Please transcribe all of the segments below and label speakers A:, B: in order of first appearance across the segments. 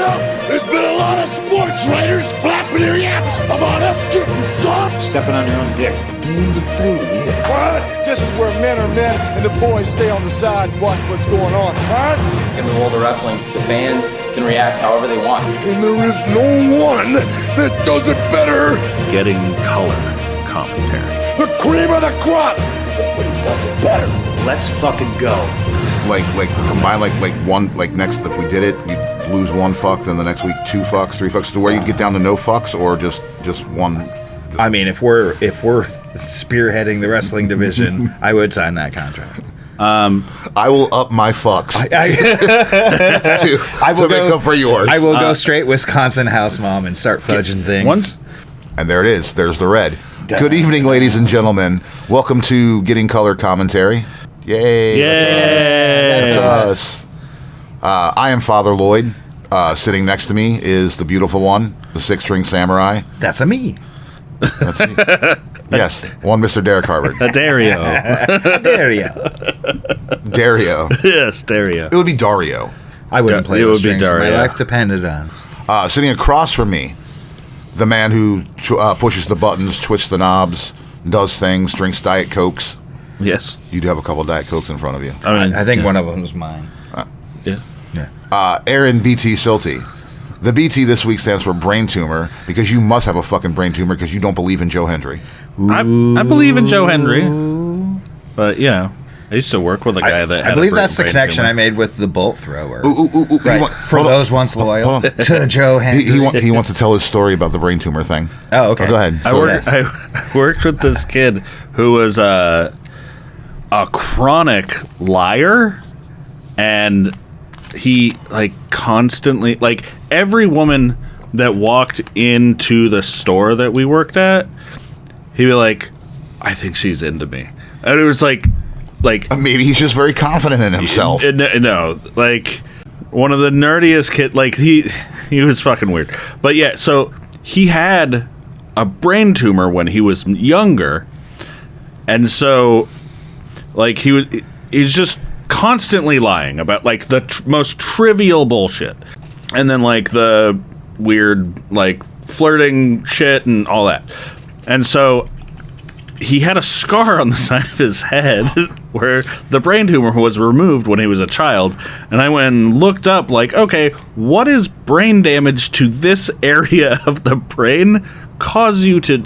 A: Well, there's been a lot of sports writers flapping their yaps about us getting soft.
B: Stepping on your own dick.
A: Doing the thing here.
C: What? This is where men are men and the boys stay on the side and watch what's going on.
A: What?
D: In the world of wrestling, the fans can react however they want.
A: And there is no one that does it better.
E: Getting color commentary.
A: The cream of the crop. Nobody does it better.
E: Let's fucking go.
F: Like combine like one, like next, if we did it, you'd lose one fuck, then the next week 2 fucks, 3 fucks, to where you get down to no fucks, or just one.
G: I mean, if we're spearheading the wrestling division, I would sign that contract.
F: I will up my fucks to make up for yours.
G: I will go straight Wisconsin house mom and start fudging things.
F: And there it is. There's the red. Good evening, ladies and gentlemen. Welcome to Getting Color Commentary. Yay! That's us. I am Father Lloyd. Sitting next to me is the beautiful one, the 6-string samurai.
G: That's a me.
F: That's me. Yes, one Mr. Derrick Harvard.
E: Dario.
F: Dario.
E: Yes, Dario.
F: It would be Dario.
G: I wouldn't play
E: it
G: those
E: would be
G: strings.
E: Dario.
G: My life depended on.
F: Sitting across from me, the man who pushes the buttons, twists the knobs, does things, drinks Diet Cokes.
E: Yes.
F: You do have a couple Diet Cokes in front of you.
E: I mean,
G: I think one of them was mine.
E: Yeah.
F: Aaron BT Silty. The BT this week stands for brain tumor, because you must have a fucking brain tumor because you don't believe in Joe Hendry.
E: I believe in Joe Hendry, but you know, I used to work with a guy that.
G: I believe that's the connection I made with the bolt thrower.
F: Right.
G: For those once loyal to Joe Hendry.
F: He wants to tell his story about the brain tumor thing.
G: Oh, okay.
F: Go ahead.
E: I worked with this kid who was a chronic liar, and he constantly every woman that walked into the store that we worked at, he'd be like, I think she's into me. And it was like
F: maybe he's just very confident in himself.
E: No, one of the nerdiest kid, he was fucking weird. But yeah, so he had a brain tumor when he was younger, and so he's just constantly lying about the most trivial bullshit, and then the weird flirting shit and all that. And so he had a scar on the side of his head where the brain tumor was removed when he was a child. And I went and looked up, okay, what is brain damage to this area of the brain cause you to,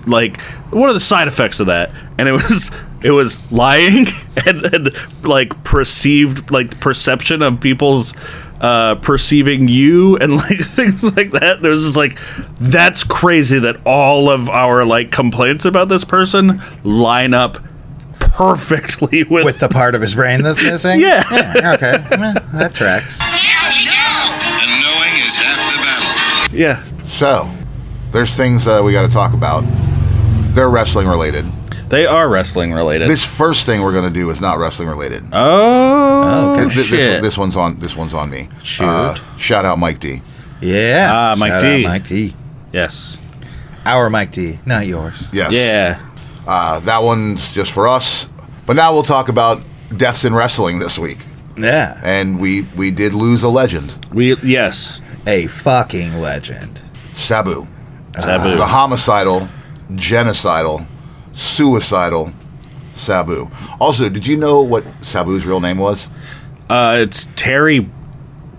E: what are the side effects of that? And it was lying and perceived, perception of people's perceiving you and things like that. And it was just that's crazy that all of our complaints about this person line up perfectly with
G: the part of his brain that's missing?
E: Yeah.
G: Okay. That tracks.
C: And knowing is half the battle.
E: Yeah.
F: So, there's things we got to talk about. They're wrestling related.
E: They are wrestling related.
F: This first thing we're going to do is not wrestling related.
E: Oh, okay. Shit.
F: This one's on me.
E: Shoot.
F: Shout out Mike D.
G: Yeah.
E: Mike
G: Shout
E: D.
G: out Mike D.
E: Yes.
G: Our Mike D, not yours.
F: Yes.
E: Yeah.
F: That one's just for us. But now we'll talk about deaths in wrestling this week.
G: Yeah.
F: And we did lose a legend.
E: Yes.
G: A fucking legend.
F: Sabu.
E: Sabu.
F: The homicidal, genocidal, suicidal Sabu. Also, did you know what Sabu's real name was?
E: It's Terry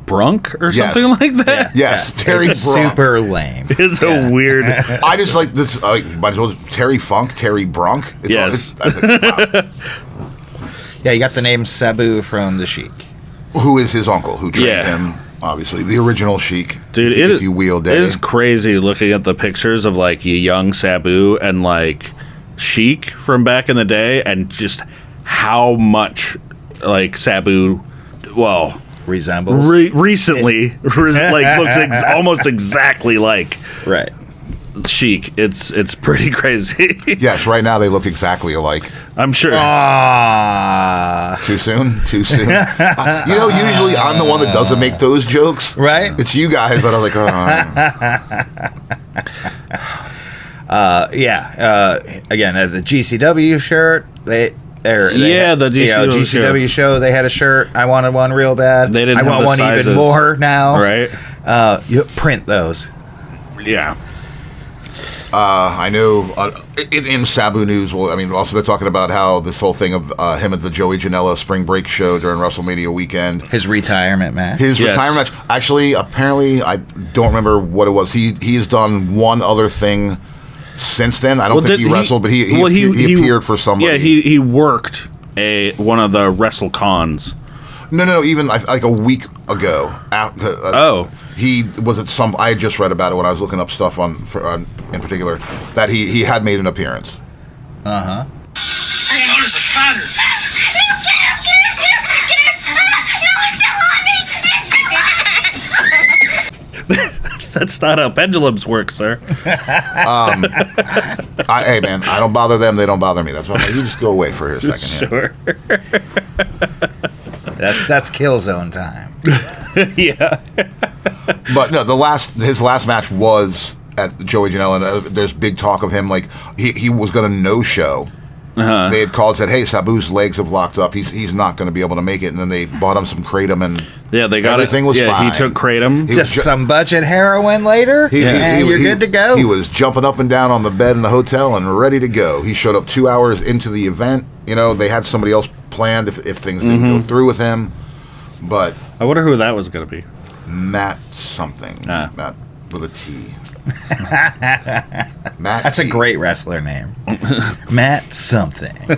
E: Brunk or
F: Yes.
E: something like that.
F: Yes, Terry
G: It's
F: Brunk.
G: super lame.
E: It's a weird.
F: I just like this. Might as well Terry Funk, Terry Brunk.
E: Yes.
F: Wow.
G: Yeah, you got the name Sabu from the Sheik.
F: Who is his uncle? Who trained
E: Yeah.
F: him? Obviously, the original Sheik.
E: Dude,
F: if you wheel
E: it
F: day.
E: is crazy looking at the pictures of young Sabu and Sheik from back in the day, and just how much Sabu, well,
G: Resembles.
E: recently looks almost exactly like
G: Right.
E: Sheik. It's pretty crazy.
F: Yes, right now they look exactly alike.
E: I'm sure.
F: Too soon? Too soon? Usually I'm the one that doesn't make those jokes.
G: Right.
F: It's you guys, but I'm like,
G: Again, the GCW shirt,
E: the
G: GCW show. They had a shirt. I wanted one real bad.
E: They didn't
G: I
E: have
G: want
E: the
G: one
E: sizes.
G: even more now.
E: Right.
G: You print those.
E: Yeah.
F: I know in Sabu news, well, I mean, also they're talking about how this whole thing of him at the Joey Janela spring break show during WrestleMania weekend.
G: His retirement match.
F: His retirement match. Actually, apparently, I don't remember what it was. He's done one other thing since then. I don't think he wrestled, but he appeared for somebody.
E: Yeah, he worked one of the WrestleCons.
F: No, even like a week ago. He was at some. I had just read about it when I was looking up stuff in particular that he had made an appearance.
A: I noticed a spider.
E: That's not how pendulums work, sir.
F: Hey man, I don't bother them. They don't bother me. That's why you just go away for a second.
E: Sure.
G: That's Killzone time.
E: Yeah.
F: But no, his last match was at Joey Janela, and there's big talk of him like he was going to no-show. They had called and said, "Hey, Sabu's legs have locked up. He's not going to be able to make it." And then they bought him some kratom, and
E: they got
F: everything was fine.
E: He took kratom.
G: Just some budget heroin later, and you're good to go.
F: He was jumping up and down on the bed in the hotel and ready to go. He showed up 2 hours into the event. You know, they had somebody else planned if things didn't go through with him. But
E: I wonder who that was going to be.
F: Matt something. Matt with a T. Matt.
G: That's a great wrestler name. Matt something.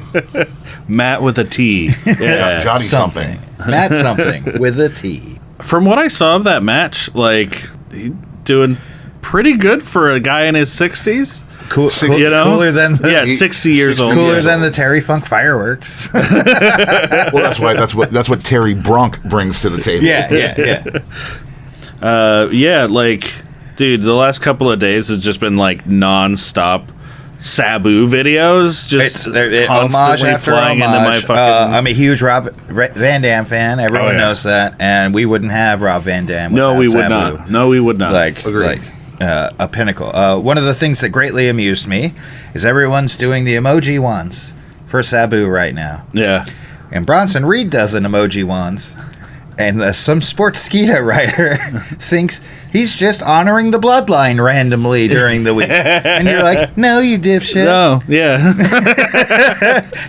E: Matt with a T. Yeah.
F: Johnny something.
G: Matt something with a T.
E: From what I saw of that match, like, he doing pretty good for a guy in his 60s.
G: Cool,
E: you know?
G: Cooler than
E: 60 years old.
G: Cooler than the Terry Funk fireworks.
F: Well, that's what Terry Brunk brings to the table.
E: Yeah, like, dude, the last couple of days has just been like non-stop Sabu videos, just
G: homage after
E: flying
G: homage.
E: into my fucking.
G: I'm a huge Rob Van Dam fan. Everyone knows that, and we wouldn't have Rob Van Dam.
E: No, we would
G: Sabu.
E: not. No, we would not.
G: Like a pinnacle. One of the things that greatly amused me is everyone's doing the emoji ones for Sabu right now.
E: Yeah.
G: And Bronson Reed does an emoji ones. And some Sportskeeda writer thinks he's just honoring the bloodline randomly during the week. And you're like, no, you dipshit.
E: No, yeah.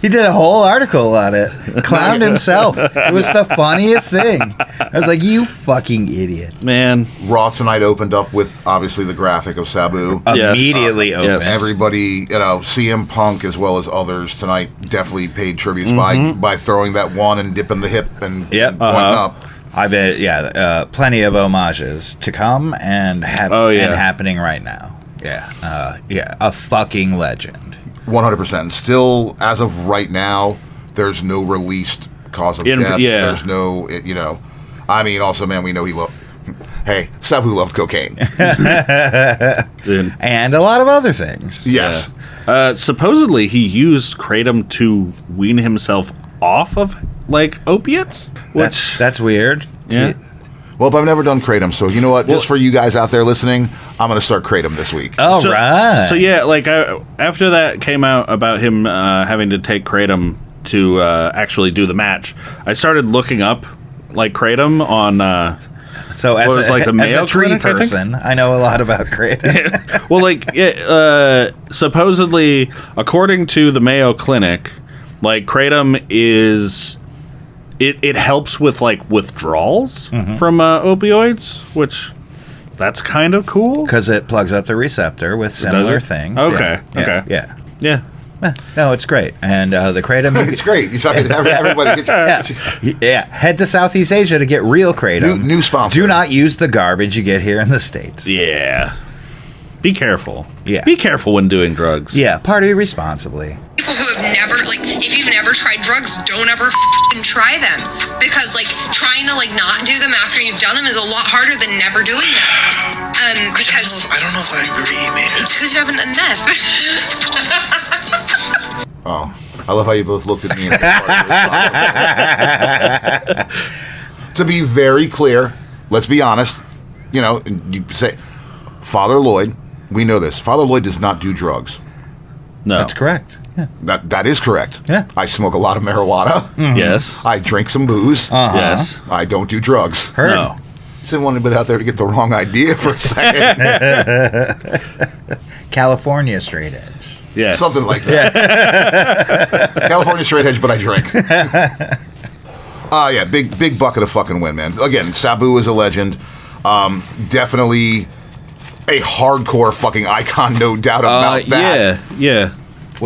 G: He did a whole article on it. Clowned himself. It was the funniest thing. I was like, you fucking idiot.
E: Man.
F: Raw tonight opened up with, obviously, the graphic of Sabu.
G: Immediately open.
E: Yes.
F: Everybody, CM Punk as well as others tonight definitely paid tributes by throwing that one and dipping the hip and pointing up.
G: I bet, plenty of homages to come and happening right now. A fucking legend.
F: 100%. Still, as of right now, there's no released cause of death.
E: Yeah.
F: There's no, I mean, also, man, we know he loved. Hey, Sabu loved cocaine.
E: Dude.
G: And a lot of other things.
F: Yes.
E: Yeah. Supposedly, he used kratom to wean himself off of, like, opiates, which
G: that's weird.
E: Yeah.
F: Well, but I've never done kratom, so you know what? Just for you guys out there listening, I'm going to start kratom this week.
G: All right.
E: So yeah, like after that came out about him having to take kratom to actually do the match, I started looking up like kratom on.
G: So as a tree
E: clinic,
G: person, I know a lot about kratom.
E: Well, like supposedly, according to the Mayo Clinic, like kratom is. It helps with like withdrawals from opioids, which that's kind of cool
G: because it plugs up the receptor with similar things.
E: Okay. Yeah.
G: No, it's great, and the kratom.
F: It's great. You're talking to everybody.
G: Yeah. Head to Southeast Asia to get real kratom.
F: New sponsor.
G: Do not use the garbage you get here in the States.
E: Yeah. Be careful.
G: Yeah.
E: Be careful when doing drugs.
G: Yeah. Party responsibly.
B: People who have never, like, if you've never tried drugs, don't ever f***ing try them. Because, like, trying to, like, not do them after you've done them is a lot harder than never doing them. Because...
A: I don't know if I agree, man.
B: It's because you haven't done meth.
F: Oh, I love how you both looked at me. To be very clear, let's be honest. You know, you say, Father Lloyd, we know this. Father Lloyd does not do drugs.
E: No.
G: That's correct.
F: That is correct.
G: Yeah.
F: I smoke a lot of marijuana.
E: Yes.
F: I drink some booze.
E: Yes.
F: I don't do drugs.
G: Heard.
E: No.
F: Just didn't want anybody out there to get the wrong idea for a second.
G: California straight edge.
E: Yes.
F: Something like that. California straight edge, but I drink. Yeah, big bucket of fucking win, man. Again, Sabu is a legend. Definitely a hardcore fucking icon, no doubt about that.
E: Yeah.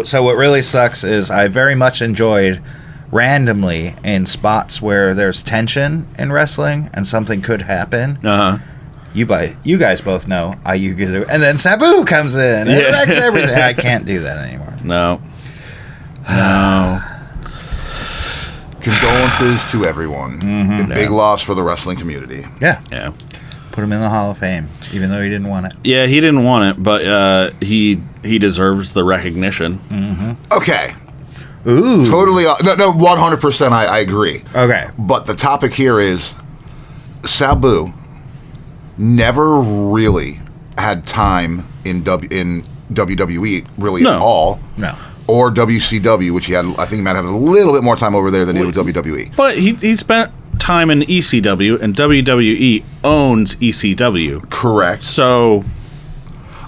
G: So what really sucks is I very much enjoyed randomly in spots where there's tension in wrestling and something could happen. You guys both know and then Sabu comes in and it wrecks everything. I can't do that anymore.
E: No.
F: Condolences to everyone. Big loss for the wrestling community.
G: Yeah. Put him in the Hall of Fame, even though he didn't want it.
E: Yeah, he didn't want it, but he deserves the recognition.
F: Okay.
G: Ooh.
F: Totally. No, 100% I agree.
G: Okay.
F: But the topic here is Sabu never really had time in WWE really at all.
G: No.
F: Or WCW, which I think he might have a little bit more time over there than he did with WWE.
E: But he spent time in ECW, and WWE owns ECW.
F: Correct.
E: So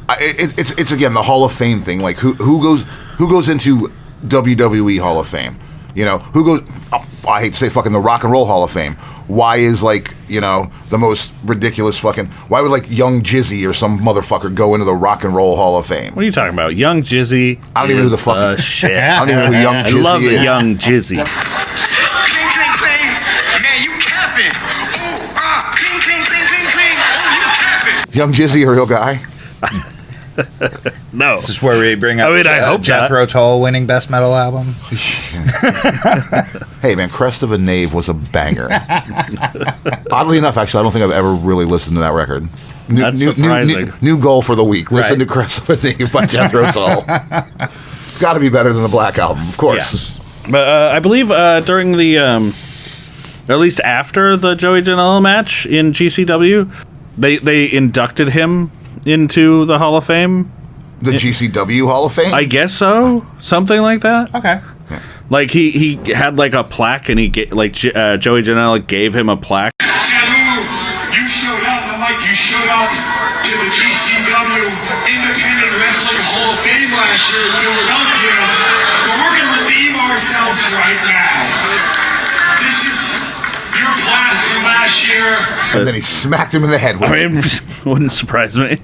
F: it's again the Hall of Fame thing. Like who goes into WWE Hall of Fame? You know, who goes? I hate to say fucking the Rock and Roll Hall of Fame. Why is the most ridiculous fucking? Why would Young Jizzy or some motherfucker go into the Rock and Roll Hall of Fame?
E: what are you talking about? Young Jizzy.
F: I don't even know who the fuck.
E: Shit.
F: I don't even know who Young Jizzy
E: I love
F: is.
E: Young Jizzy.
A: Cling, cling, cling. Man, you capping. Oh, cling, cling, cling, cling, cling. Oh, you capping.
F: Young Jizzy, a real guy.
E: No.
G: This is where we bring up
E: I hope
G: Jethro Tull winning Best Metal Album.
F: Hey man, Crest of a Knave was a banger. Oddly enough, actually, I don't think I've ever really listened to that record.
E: That's surprising.
F: New goal for the week. Listen
G: Right.
F: to Crest of a Knave by Jethro Tull. It's got to be better than the Black Album, of course.
E: Yes. But I believe during the, at least after the Joey Janela match in GCW, they inducted him into the Hall of Fame.
F: The GCW Hall of Fame?
E: I guess so. Something like that.
G: Okay.
E: Like he had a plaque, and Joey Janela gave him a plaque.
A: Sabu, you showed up. I'm like, you showed up to the GCW Independent Wrestling Hall of Fame last year in Philadelphia. But we're going to redeem ourselves right now. This is your plaque from last year.
F: And then he smacked him in the head with
E: I
F: it.
E: mean, wouldn't surprise me.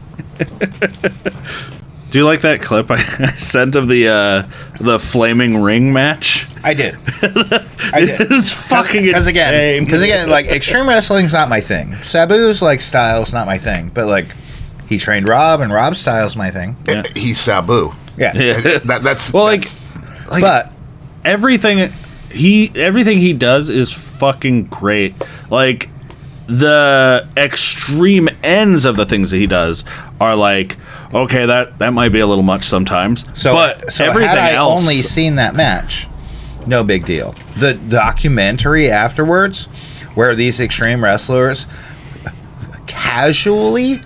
E: Do you like that clip I sent of the flaming ring match?
G: I did. I did.
E: It's fucking insane.
G: Because again, extreme wrestling's not my thing. Sabu's style's not my thing. But he trained Rob, and Rob's style's my thing.
F: He's Sabu.
G: Yeah.
F: That's
E: Well,
G: But
E: everything he does is fucking great. The extreme ends of the things that he does are okay, that might be a little much sometimes. But everything
G: had I
E: else,
G: only seen that match, no big deal. The documentary afterwards, where these extreme wrestlers casually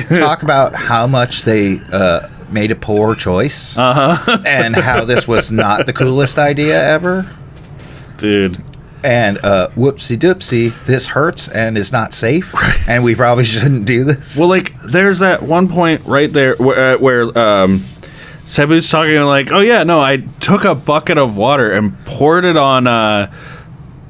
G: talk about how much they made a poor choice, and how this was not the coolest idea ever,
E: dude.
G: And whoopsie doopsie, this hurts and is not safe, and we probably shouldn't do this.
E: Well, there's that one point right there where Sabu's talking oh yeah, no, I took a bucket of water and poured it on. I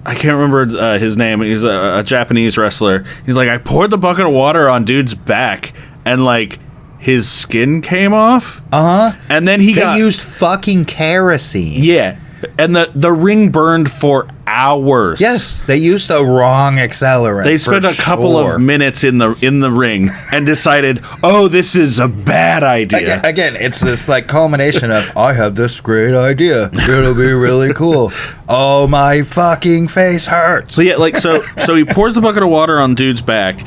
E: can't remember his name. He's a Japanese wrestler. He's I poured the bucket of water on dude's back, and his skin came off. And then he
G: used fucking kerosene.
E: Yeah. And the ring burned for hours.
G: Yes, they used the wrong accelerant.
E: They spent a couple of minutes in the ring and decided, oh, this is a bad idea.
G: Again, it's this culmination of, I have this great idea. It'll be really cool. Oh, my fucking face hurts.
E: So yeah, so he pours the bucket of water on dude's back.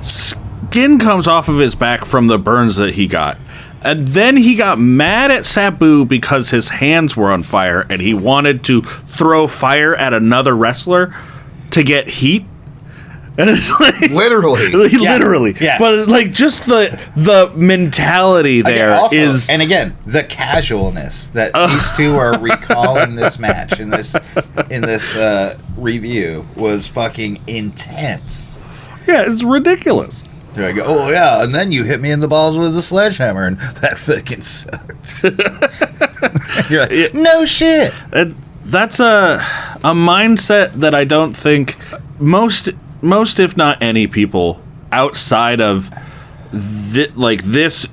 E: Skin comes off of his back from the burns that he got. And then he got mad at Sabu because his hands were on fire, and he wanted to throw fire at another wrestler to get heat. And it's like
F: Literally.
E: literally.
G: Yeah.
E: But like just the mentality there is,
G: and again, the casualness that these two are recalling this match in this review was fucking intense.
E: yeah, it's ridiculous.
G: You're like, oh yeah, and then you hit me in the balls with a sledgehammer, and that fucking sucked. You're like, no shit.
E: That's a mindset that I don't think most if not any people outside of this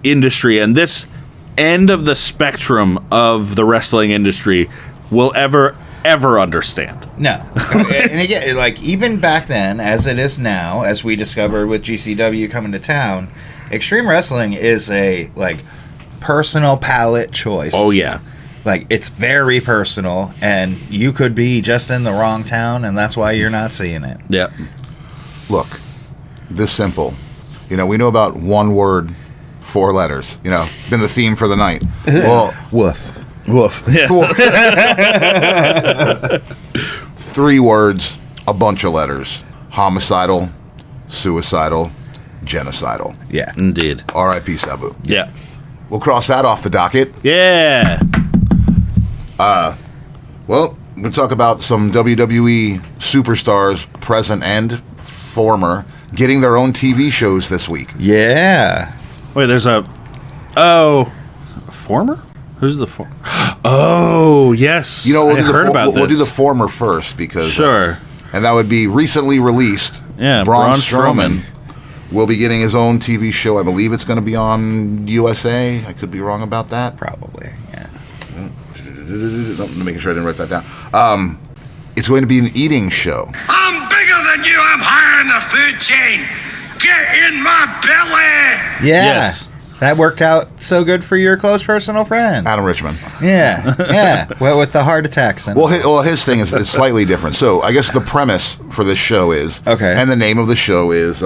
E: industry and this end of the spectrum of the wrestling industry will ever understand.
G: No. And again, like, even back then, as it is now, as we discovered with GCW coming to town, Extreme Wrestling is a, like, personal palate choice.
E: Oh, yeah.
G: Like, it's very personal, and you could be just in the wrong town, and that's why you're not seeing it.
E: Yeah.
F: Look, this simple. You know, we know about one word, 4 letters. You know, been the theme for the night. Well,
G: Woof.
E: Woof. Yeah.
F: 3 words, a bunch of letters. Homicidal, suicidal, genocidal.
G: Yeah.
E: Indeed.
F: R.I.P. Sabu.
E: Yeah.
F: We'll cross that off the docket.
E: Yeah.
F: Well, we'll talk about some WWE superstars, present and former, getting their own TV shows this week.
G: Yeah.
E: Wait, there's a former? Who's the former? Oh, yes.
F: You know,
E: I heard about this.
F: We'll do the former first because
E: Sure.
F: and that would be recently released.
E: Yeah,
F: Braun
E: Braun Strowman
F: will be getting his own TV show. I believe it's going to be on USA. I could be wrong about that.
G: Probably, yeah.
F: Making sure I didn't write that down. It's going to be an eating show.
A: I'm bigger than you. I'm higher in the food chain. Get in my belly.
G: Yeah.
E: Yes.
G: That worked out so good for your close personal friend.
F: Adam Richmond.
G: Yeah, yeah. Well, with the heart attacks. And
F: His thing is slightly different. So I guess the premise for this show is,
G: okay,
F: and the name of the show is,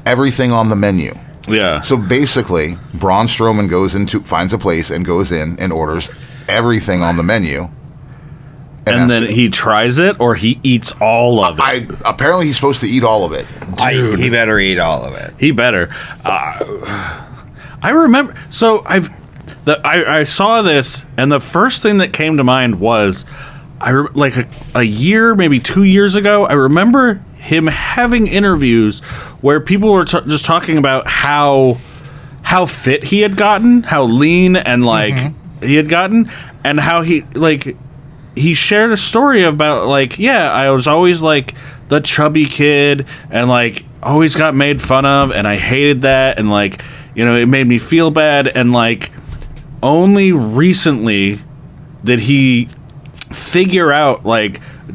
F: Everything on the Menu.
E: Yeah.
F: So basically, Braun Strowman finds a place and goes in and orders everything on the menu.
E: And then he tries it, or he eats all of it.
F: Apparently, he's supposed to eat all of it.
G: He better eat all of it.
E: He better. I remember. So I saw this, and the first thing that came to mind was, like a year, maybe 2 years ago. I remember him having interviews where people were just talking about how fit he had gotten, how lean and he had gotten, and how he shared a story about I was always like the chubby kid and always got made fun of, and I hated that, and it made me feel bad, and only recently did he figure out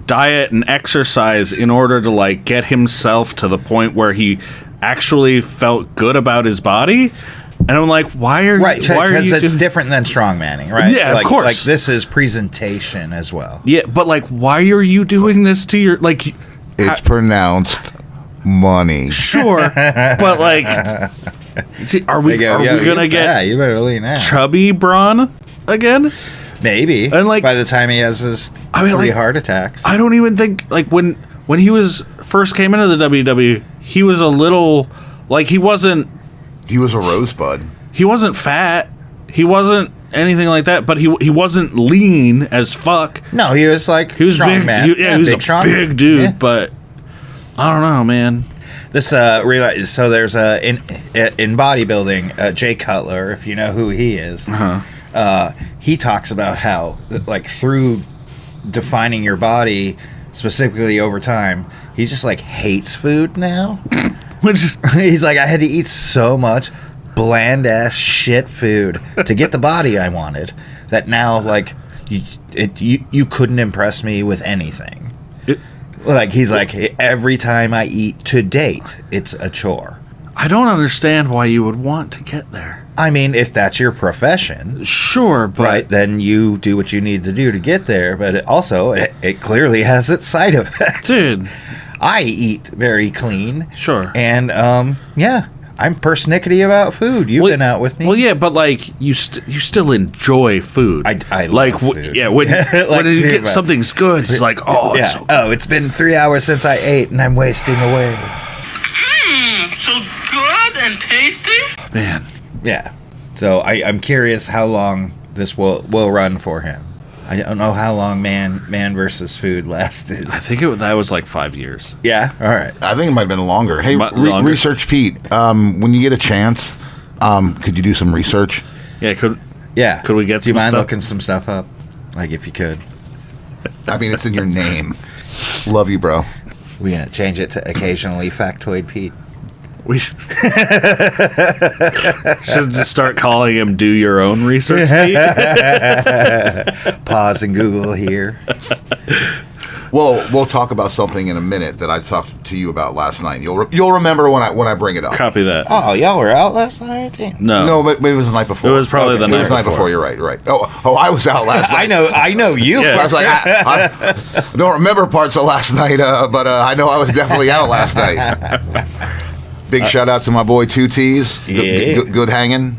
E: diet and exercise in order to get himself to the point where he actually felt good about his body. And I'm like, why are you
G: because it's different than strongmanning, right?
E: Yeah, of course.
G: This is presentation as well.
E: Yeah, but why are you doing this to your
F: It's pronounced money.
E: Sure, but see, are we gonna get
G: you better lean out.
E: chubby Braun again?
G: Maybe.
E: And
G: by the time he has his 3 heart attacks.
E: I don't even think when he was first came into the WWE, he was a little he wasn't.
F: He was a rosebud.
E: He wasn't fat. He wasn't anything like that. But he wasn't lean as fuck.
G: No, he was
E: he was
G: strong
E: big.
G: man.
E: He was a big dude. Yeah. But I don't know, man.
G: This so there's in bodybuilding, Jay Cutler, if you know who he is. He talks about how through defining your body specifically over time, he just hates food now. He's I had to eat so much bland ass shit food to get the body I wanted that now you couldn't impress me with anything. He's every time I eat to date, it's a chore.
E: I don't understand why you would want to get there.
G: I mean, if that's your profession,
E: sure, but
G: right, then you do what you need to do to get there. But it clearly has its side effects,
E: dude.
G: I eat very clean,
E: sure,
G: and I'm persnickety about food. You've been out with me.
E: Well, yeah, but like you still enjoy food.
G: I
E: like
G: love food.
E: Yeah, when
G: Like,
E: you
G: too
E: get
G: much.
E: something's good, it's like, oh,
G: yeah.
E: it's so good.
G: Oh, it's been 3 hours since I ate, and I'm wasting away.
A: So good and tasty.
E: Man.
G: Yeah. So I'm curious how long this will run for him. I don't know how long man versus food lasted.
E: I think that was like 5 years.
G: Yeah. All right.
F: I think it might have been longer. Hey,
E: Longer.
F: Research Pete, when you get a chance, could you do some research?
E: Yeah, could we get
G: Do you
E: some
G: mind
E: stuff?
G: looking some stuff up? Like if you could.
F: I mean, it's in your name. Love you, bro.
G: We gonna change it to occasionally factoid Pete.
E: We should just start calling him "Do Your Own Research." Pete.
G: Pause and Google here.
F: Well, we'll talk about something in a minute that I talked to you about last night. You'll remember when I bring it up.
E: Copy that.
G: Oh, y'all were out last night? Damn.
F: No, but maybe it was the night before.
E: It was probably the
F: It was the night
E: night
F: before. You're right. Oh, I was out last night.
G: I know you.
E: Yeah.
F: I was like, I don't remember parts of last night, but I know I was definitely out last night. Big shout out to my boy 2T's.
G: Yeah.
F: Good hanging.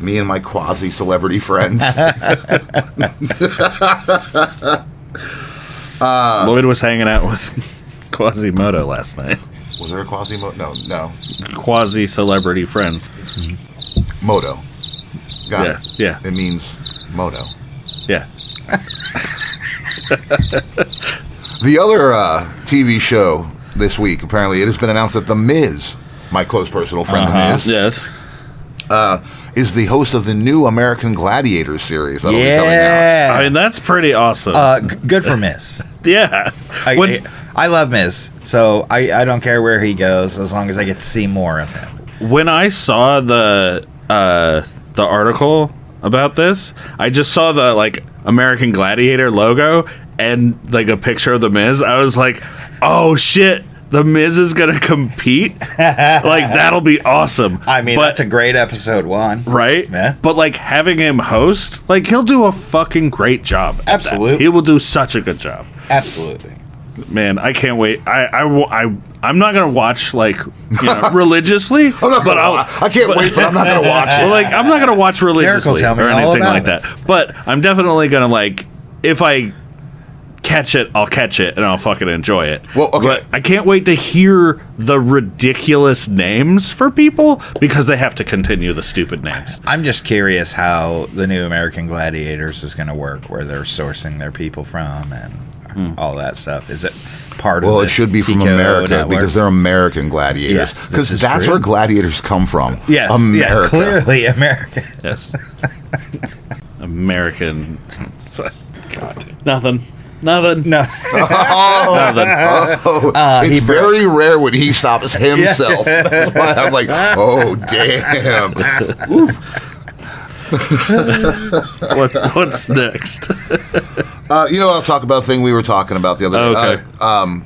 F: Me and my quasi celebrity friends.
E: Lloyd was hanging out with Quasimodo last night.
F: Was there a Quasimodo? No.
E: Quasi celebrity friends.
F: Moto. Got it.
E: Yeah.
F: It means moto.
E: Yeah.
F: The other TV show this week, apparently, it has been announced that The Miz, my close personal friend The Miz,
E: Yes.
F: is the host of the new American Gladiator series that'll be coming out.
G: Yeah.
E: I mean, that's pretty awesome.
G: Good for Miz.
E: Yeah. When-
G: I love Miz, so I don't care where he goes as long as I get to see more of him.
E: When I saw the article about this, I just saw the like American Gladiator logo and like a picture of the Miz. I was like, "Oh shit, the Miz is gonna compete! Like that'll be awesome."
G: I mean, that's a great episode 1.
E: right?
G: Yeah.
E: But like having him host, like he'll do a fucking great job. at that.
G: Absolutely.
E: He will do such a good job.
G: Absolutely.
E: Man, I can't wait. I'm not gonna watch like religiously.
F: I can't wait, but I'm not going to watch it.
E: Well, like I'm not gonna watch religiously
G: tell me
E: or
G: all
E: anything
G: about
E: like
G: it.
E: that. But I'm definitely gonna like if I catch it, I'll catch it and I'll fucking enjoy it.
F: Well, okay.
E: But I can't wait to hear the ridiculous names for people because they have to continue the stupid names.
G: I'm just curious how the new American Gladiators is going to work, where they're sourcing their people from and all that stuff. Is it part of
F: Well, it
G: this
F: should be from
G: TKO
F: America
G: network?
F: because they're American gladiators.
G: Yeah, this
F: Because
G: is
F: that's
G: true.
F: where gladiators come from.
G: Yes,
F: America.
G: yeah, clearly America.
E: Yes. American. God. Nothing. Nothing.
G: No,
E: Nothing.
F: It's very rare when he stops himself. That's why I'm like, oh, damn.
E: What's next?
F: I'll talk about a thing we were talking about the other day.
E: Okay.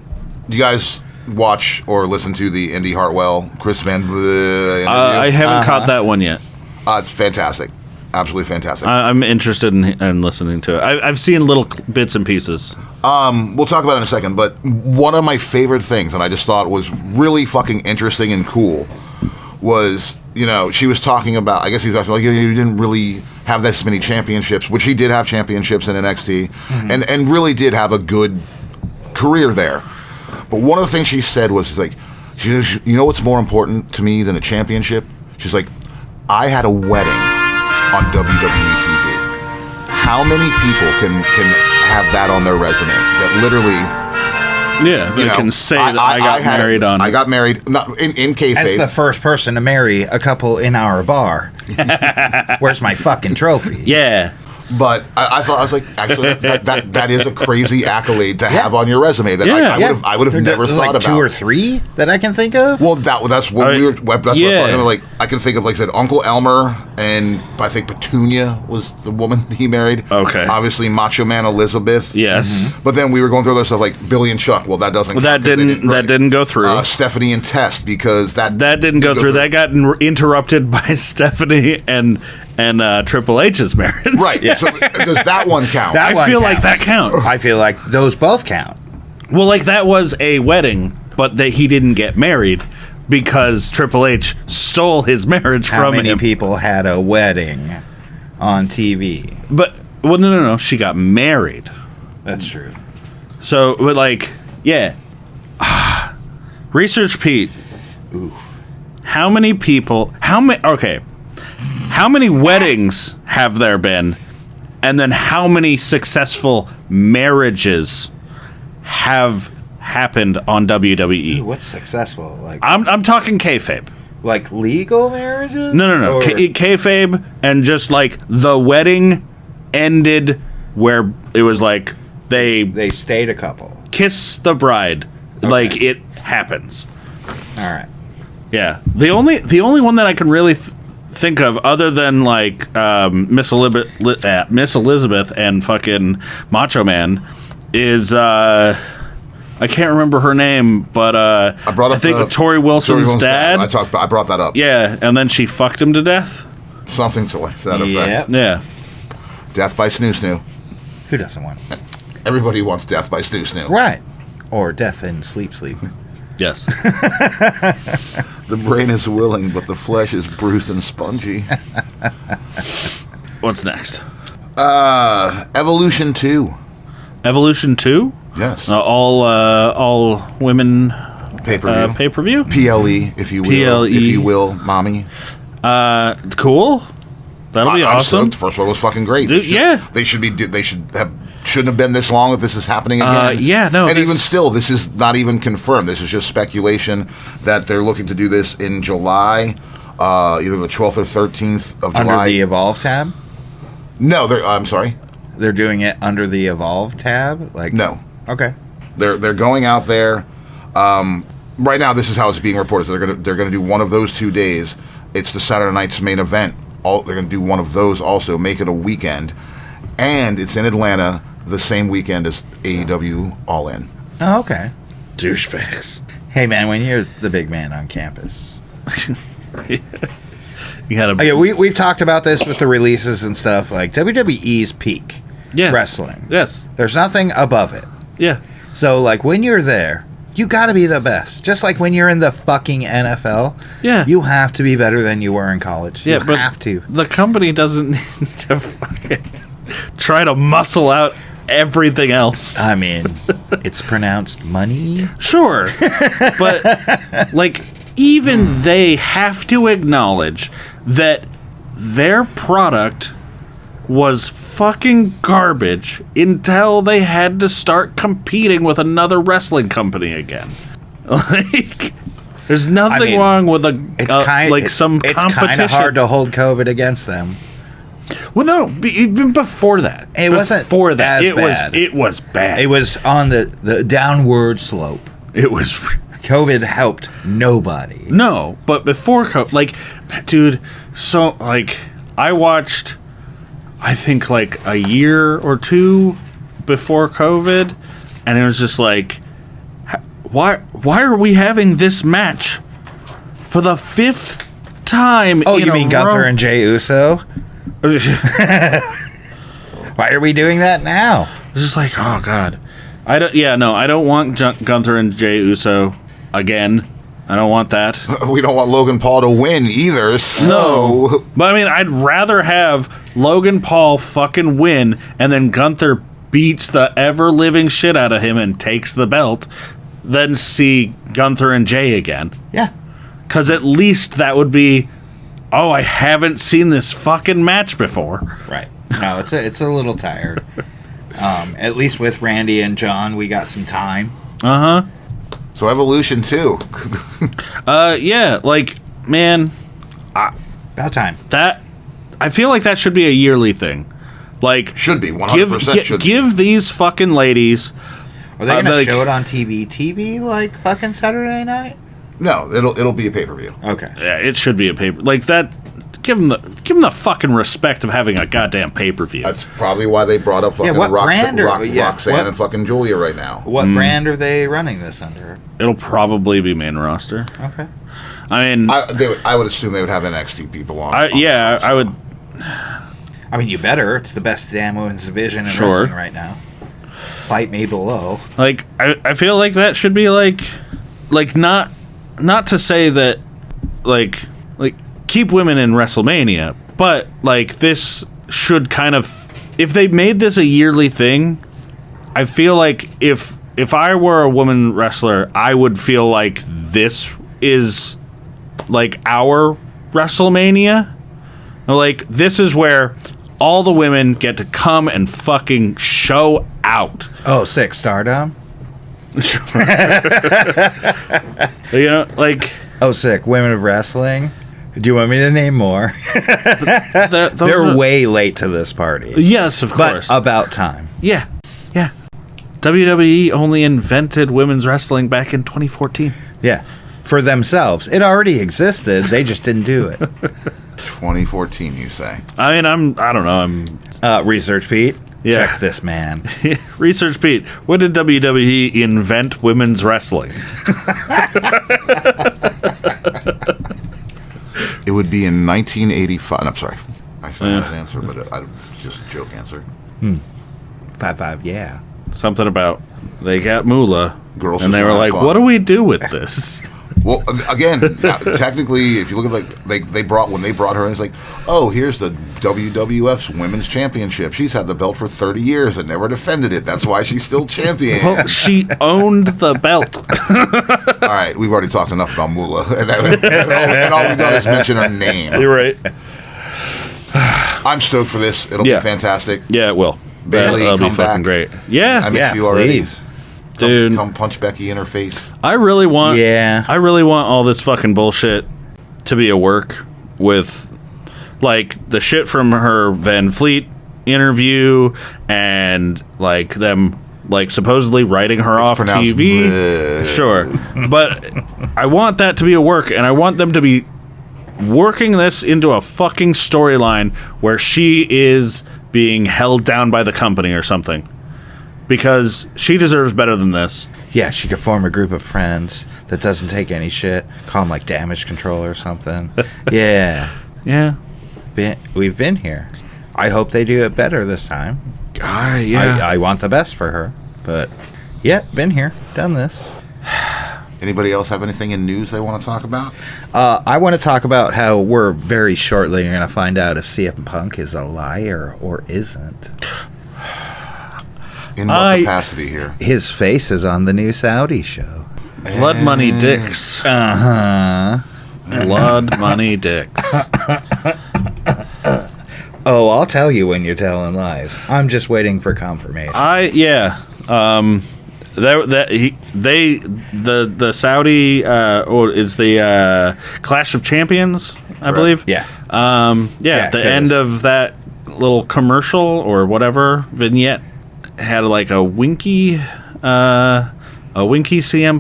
F: Do you guys watch or listen to the Indy Hartwell, Chris Van Vliet interview?
E: I haven't caught that one yet.
F: It's fantastic. Absolutely fantastic.
E: I'm interested in listening to it. I've seen little bits and pieces.
F: We'll talk about it in a second, but one of my favorite things, and I just thought was really fucking interesting and cool, was, she was talking about, I guess he was asking, like, you didn't really have this many championships, which he did have championships in NXT, and really did have a good career there. But one of the things she said was, like, she says, you know what's more important to me than a championship? She's like, I had a wedding on WWE TV. How many people can have that on their resume? That literally,
E: Yeah, they can say that I got married on.
F: I got married, not in kayfabe.
G: as the first person to marry a couple in our bar. Where's my fucking trophy?
E: Yeah.
F: But I thought, I was like, actually, that is a crazy accolade to have on your resume that I would have never
G: There's
F: thought
G: like
F: about.
G: 2 or 3 that I can think of.
F: Well, that's what we were. That's what I was talking about. Like, I can think of, like I said, Uncle Elmer, and I think Petunia was the woman he married.
E: Okay.
F: Obviously, Macho Man Elizabeth.
E: Yes.
F: But then we were going through other stuff like Billy and Chuck. Well, that doesn't.
E: Well, that
F: count 'cause they
E: didn't
F: right.
E: go through.
F: Stephanie and Test, because that
E: didn't go through. That got interrupted by Stephanie and Triple H's marriage.
F: Right. Yeah. So does that one count?
G: That
E: I
G: one
E: feel like
G: counts.
E: that counts.
G: I feel like those both count.
E: Well, like that was a wedding, but that he didn't get married. because Triple H stole his marriage
G: How
E: from
G: many
E: him.
G: people had a wedding on TV?
E: But well, no. She got married.
G: That's true.
E: So, but like, yeah. Research Pete.
G: Oof.
E: How many people? How many weddings have there been? And then how many successful marriages have happened on WWE?
G: Ooh, what's successful? Like
E: I'm talking kayfabe.
G: like legal marriages?
E: No.
G: Or-
E: Kayfabe, and just like the wedding ended where it was like they
G: stayed a couple.
E: kiss the bride. Like it happens.
G: All right.
E: Yeah. The only one that I can really think of, other than like Miss Elizabeth and fucking Macho Man, is I can't remember her name, but I think Tori Wilson's dad.
F: I brought that up.
E: Yeah, and then she fucked him to death.
F: Something to that effect.
E: Yeah.
F: Death by snoo snoo.
G: Who doesn't want it?
F: Everybody wants death by snoo snoo.
G: Right. Or death in sleep.
E: Yes.
F: The brain is willing, but the flesh is bruised and spongy.
E: What's next?
F: Evolution 2.
E: Evolution 2?
F: Yes.
E: All women
F: Pay-per-view.
E: pay-per-view?
F: PLE, if you will.
E: PLE.
F: If you will, mommy.
E: Cool. That'll be
F: I'm
E: awesome.
F: stoked. First one was fucking great.
E: Dude, yeah.
F: Shouldn't have been this long if this is happening again.
E: Yeah, no.
F: And even still, this is not even confirmed. This is just speculation that they're looking to do this in July, either the 12th or 13th of July.
G: Under the Evolve tab?
F: No, I'm sorry.
G: They're doing it under the Evolve tab? Like
F: No.
G: Okay.
F: They're going out there. Right now, this is how it's being reported. So they're gonna do one of those 2 days. It's the Saturday night's main event. They're gonna do one of those also. Make it a weekend, and it's in Atlanta the same weekend as AEW All In.
G: Oh, okay.
E: Douchebags.
G: Hey, man, when you're the big man on campus.
E: You gotta.
G: Okay, we've talked about this with the releases and stuff. Like, WWE's peak
E: Yes.
G: wrestling.
E: Yes.
G: There's nothing above it.
E: Yeah.
G: So, like, when you're there, you got to be the best. Just like when you're in the fucking NFL.
E: Yeah.
G: You have to be better than you were in college.
E: Yeah,
G: you
E: but
G: have to.
E: the company doesn't need to fucking try to muscle out everything else.
G: I mean, it's pronounced money.
E: Sure. But, like, even they have to acknowledge that their product was fucking garbage until they had to start competing with another wrestling company again. Like, there's nothing wrong with some competition.
G: It's kind of hard to hold COVID against them.
E: Well, no, even before that.
G: It wasn't
E: before that.
G: as
E: It
G: bad.
E: was bad.
G: It was on the downward slope.
E: It was.
G: COVID helped nobody.
E: No, but before COVID, like, dude, so, like, I watched, I think, like, a year or two before COVID, and it was just like, why are we having this match for the 5th time
G: Oh,
E: in
G: you mean Gunther and Jey Uso? Why are we doing that now?
E: It's just like, oh, God. I don't want Gunther and Jey Uso again. I don't want that.
F: We don't want Logan Paul to win either. So,
E: But I mean, I'd rather have Logan Paul fucking win and then Gunther beats the ever-living shit out of him and takes the belt than see Gunther and Jay again.
G: Yeah.
E: Because at least that would be, oh, I haven't seen this fucking match before.
G: Right. No, it's a little tired. At least with Randy and John, we got some time.
E: Uh-huh.
F: So Evolution 2.
E: Yeah, like, man,
G: About time.
E: that, I feel like that should be a yearly thing. Like,
F: Should be, 100% should be.
E: give these fucking ladies.
G: Are they gonna
E: like-
G: show it on TV like fucking Saturday night?
F: No, it'll be a pay-per-view.
G: Okay.
E: Yeah, it should be a paper like that. Give them the fucking respect of having a goddamn pay-per-view.
F: That's probably why they brought up fucking
G: what brand
F: Roxanne
G: what-
F: and fucking Julia right now.
G: What brand are they running this under?
E: It'll probably be main roster.
G: Okay.
E: I mean,
F: I would assume they would have NXT people on.
E: I would.
G: I mean, you better. It's the best damn women's division in
E: Sure.
G: wrestling right now. Fight me below.
E: Like, I feel like that should be like not not to say that like keep women in WrestleMania, but like this should kind of, if they made this a yearly thing, I feel like if I were a woman wrestler, I would feel like this is like our WrestleMania. Like, this is where all the women get to come and fucking show out.
G: Oh, sick. Stardom?
E: You know, like...
G: Oh, sick. Women of wrestling? Do you want me to name more?
E: Those
G: They're
E: are-
G: way late to this party.
E: Yes, of
G: But
E: course.
G: about time.
E: Yeah. WWE only invented women's wrestling back in 2014.
G: Yeah. For themselves. It already existed. They just didn't do it.
F: 2014, you say?
E: I mean, I don't know.
G: Research Pete.
E: Yeah.
G: Check this man.
E: Research Pete. When did WWE invent women's wrestling?
F: It would be in 1985. I'm sorry. Actually, I had an answer, but it's just a joke answer.
G: 5-5, yeah.
E: Something about they got Moolah,
F: Girls
E: and
F: just
E: they were
F: wanna have
E: like,
F: fun.
E: "What do we do with this?"
F: Well, again, now, technically, if you look at when they brought her in, it's like, oh, here's the WWF's Women's Championship. She's had the belt for 30 years and never defended it. That's why she's still champion.
E: Well, she owned the belt.
F: All right, we've already talked enough about Moolah, and all we've done is mention her name.
E: You're right.
F: I'm stoked for this. It'll
E: Yeah.
F: be fantastic.
E: Yeah, it will.
F: Bailey,
E: That'll be
F: come
E: fucking
F: back.
E: great. Yeah,
F: I miss
G: Yeah,
F: you already.
G: please.
E: dude.
F: Come punch Becky in her face.
E: I really want.
G: Yeah.
E: I really want all this fucking bullshit to be a work with, like, the shit from her Van Fleet interview and like them like supposedly writing her off
F: pronounced
E: TV.
F: bleh.
E: Sure, but I want that to be a work, and I want them to be working this into a fucking storyline where she is being held down by the company or something, because she deserves better than this.
G: Yeah, she could form a group of friends that doesn't take any shit. Call them like damage control or something. Yeah.
E: Yeah.
G: We've been here. I hope they do it better this time.
E: Yeah.
G: I want the best for her. But, yeah, been here. Done this.
F: Anybody else have anything in news they want to talk about?
G: I want to talk about how we're very shortly going to find out if CM Punk is a liar or isn't.
F: In what capacity here?
G: His face is on the new Saudi show.
E: Blood money dicks.
G: Uh-huh.
E: Blood money dicks.
G: Oh, I'll tell you when you're telling lies. I'm just waiting for confirmation.
E: The Saudi is the Clash of Champions, I believe.
G: Yeah.
E: At the end of that little commercial or whatever vignette had like a winky CM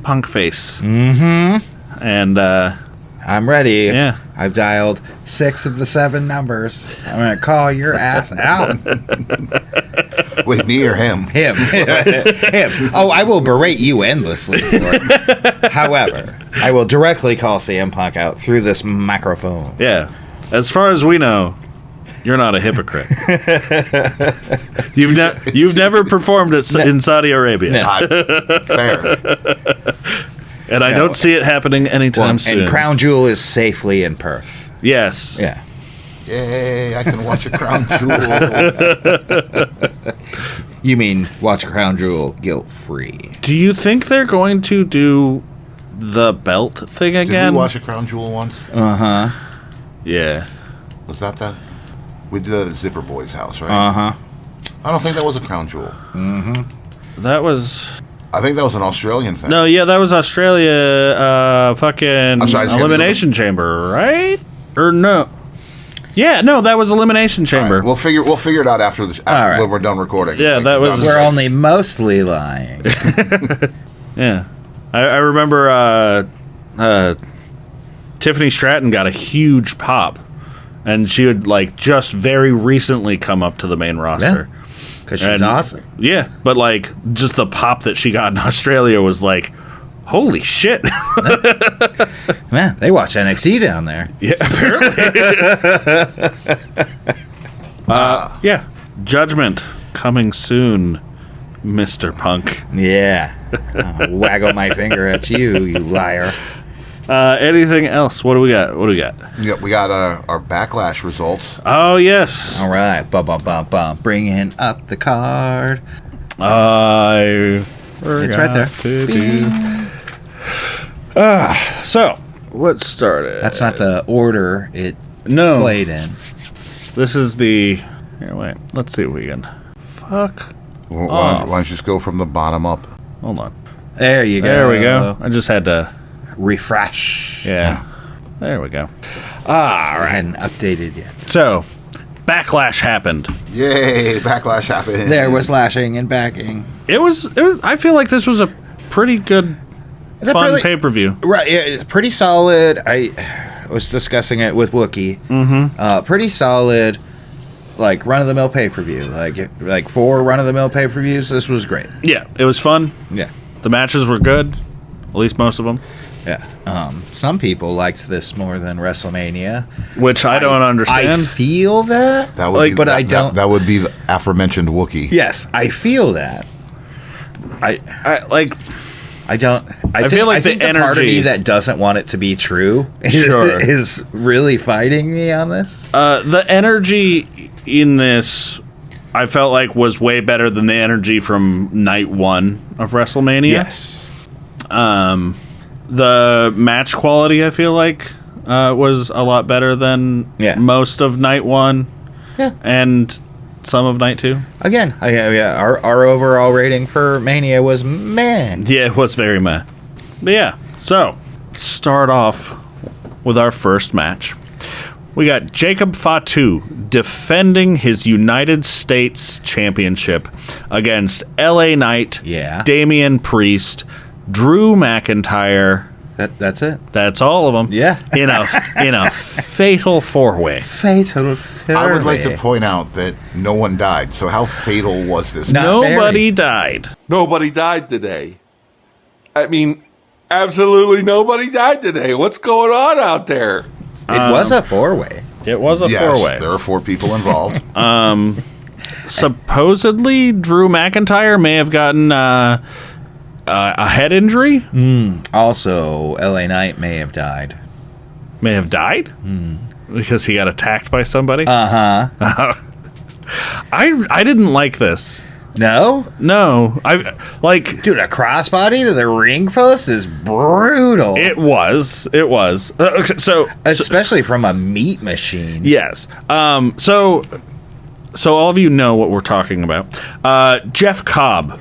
E: Punk face. Mm-hmm. And
G: I'm ready.
E: Yeah.
G: I've dialed 6 of the 7 numbers. I'm going to call your ass out.
F: Wait, me or him?
G: Him. Oh, I will berate you endlessly for it. However, I will directly call CM Punk out through this microphone.
E: yeah, as far as we know, you're not a hypocrite. You've never performed in Saudi Arabia.
G: No.
F: Fair.
E: And I don't see it happening anytime soon.
G: And Crown Jewel is safely in Perth.
E: Yes.
G: Yeah.
F: Yay, I can watch a Crown Jewel.
G: You mean watch Crown Jewel guilt-free.
E: Do you think they're going to do the belt thing
F: Did
E: again?
F: we watch a Crown Jewel once?
G: Uh-huh.
E: Yeah.
F: Was that? We did that at Zipper Boy's house, right?
G: Uh-huh.
F: I don't think that was a Crown Jewel.
E: That was...
F: I think that was an Australian thing.
E: No, yeah, that was Australia fucking
F: I'm sorry,
E: Elimination Chamber, right? Or no. Yeah, no, that was Elimination
F: All
E: Chamber.
F: right, we'll figure it out after
G: right.
F: when we're done recording.
E: Yeah, that was-
G: We're only mostly lying.
E: Yeah. I remember Tiffany Stratton got a huge pop, and she would like just very recently come up to the main roster.
G: Because she's
E: And-
G: awesome.
E: Yeah, but like just the pop that she got in Australia was like, holy shit.
G: Man, they watch NXT down there.
E: Yeah, apparently. Yeah. Judgment coming soon, Mr. Punk.
G: Yeah. I'll waggle my finger at you, you liar.
E: Anything else? What do we got?
F: Yep, we got our Backlash results.
E: Oh, yes.
G: All right. Bum. Bringing up the card.
E: I
G: It's right there.
E: to do. So, what started?
G: That's not the order it
E: No.
G: played in.
E: This is the... Here, wait. Let's see if we can... Fuck.
F: Why don't you just go from the bottom up?
E: Hold on.
G: There you go.
E: There we go. I just had to...
G: Refresh.
E: Yeah. There we go.
G: I hadn't updated yet.
E: So, Backlash happened.
F: Yay, Backlash happened.
G: There was lashing and backing.
E: It was I feel like this was a pretty good, fun pay-per-view.
G: Right, yeah, it's pretty solid. I was discussing it with Wookie. Mm-hmm. Pretty solid, like run-of-the-mill pay-per-view. Like 4 run-of-the-mill pay-per-views. This was great.
E: Yeah, it was fun.
G: Yeah,
E: The matches were good, at least most of them,
G: yeah. Some people liked this more than WrestleMania.
E: which I don't understand.
G: I feel that.
F: That would
E: Like,
F: be,
G: but
F: that,
G: I don't.
F: That would be the aforementioned Wookiee.
G: Yes, I feel that. I don't. I
E: feel like
G: think
E: the
G: the part of
E: energy-
G: me that doesn't want it to be true
E: Sure.
G: is really fighting me on this.
E: The energy in this, I felt like, was way better than the energy from night 1 of WrestleMania.
G: Yes.
E: The match quality, I feel like, was a lot better than
G: Yeah.
E: most of night 1
G: Yeah.
E: and some of night 2.
G: Again, our overall rating for Mania was meh.
E: Yeah, it was very meh. But yeah, so start off with our first match. We got Jacob Fatu defending his United States Championship against LA Knight,
G: Yeah.
E: Damian Priest, Drew McIntyre.
G: That's it.
E: That's all of them.
G: Yeah.
E: in a fatal 4-way.
G: Fatal.
F: I would like to point out that no one died. So how fatal was this?
G: No.
E: Nobody died.
H: Nobody died today. I mean, absolutely nobody died today. What's going on out there?
G: It was a 4-way.
E: It was a
F: Yes,
E: 4-way.
F: there are 4 people involved.
E: Supposedly, Drew McIntyre may have gotten a head injury.
G: Also, LA Knight may have died.
E: May have died because he got attacked by somebody.
G: Uh-huh.
E: I didn't like this.
G: No?
E: No, I like.
G: Dude, a crossbody to the ring post is brutal.
E: It was. Okay, so
G: Especially from a meat machine.
E: yes. So all of you know what we're talking about. Jeff Cobb.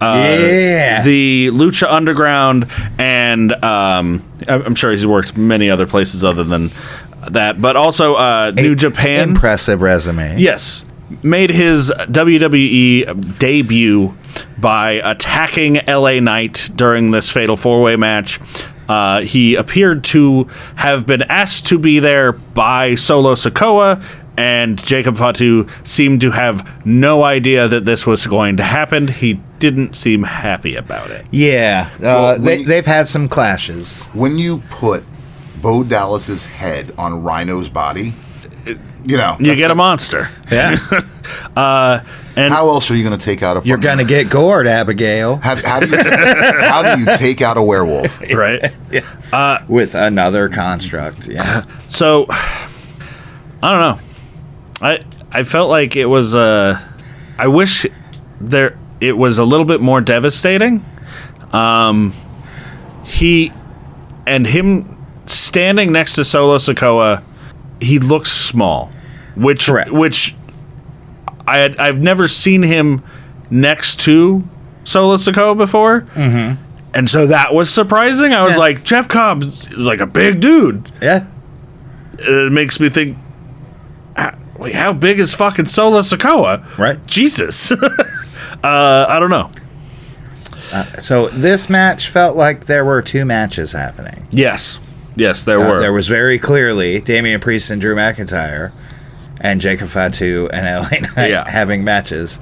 G: Yeah.
E: The Lucha Underground, and I'm sure he's worked many other places other than that, but also New Japan.
G: Impressive resume.
E: Yes. Made his WWE debut by attacking LA Knight during this fatal 4-way match. He appeared to have been asked to be there by Solo Sikoa, and Jacob Fatu seemed to have no idea that this was going to happen. He didn't seem happy about it.
G: Yeah.
F: Well,
G: They've had some clashes.
F: When you put Bo Dallas's head on Rhino's body, you know,
E: You get a monster.
G: Yeah.
E: And
F: how else are you going to take out a?
G: You're going to get gored, Abigail.
F: How do you take out a werewolf?
E: right?
G: With another construct. Yeah.
E: So I don't know. I felt like it was I wish it was a little bit more devastating. Him standing next to Solo Sikoa, he looks small, which
G: Correct.
E: I've never seen him next to Solo Sikoa before. Mm-hmm. And so that was surprising. I was
G: Yeah.
E: like, Jeff Cobb's like a big dude.
G: Yeah.
E: It makes me think, wait, how big is fucking Solo Sikoa?
G: Right.
E: Jesus. I don't know.
G: So this match felt like there were 2 matches happening.
E: Yes, there were.
G: There was very clearly Damian Priest and Drew McIntyre and Jacob Fatu and LA Knight
E: Yeah.
G: having matches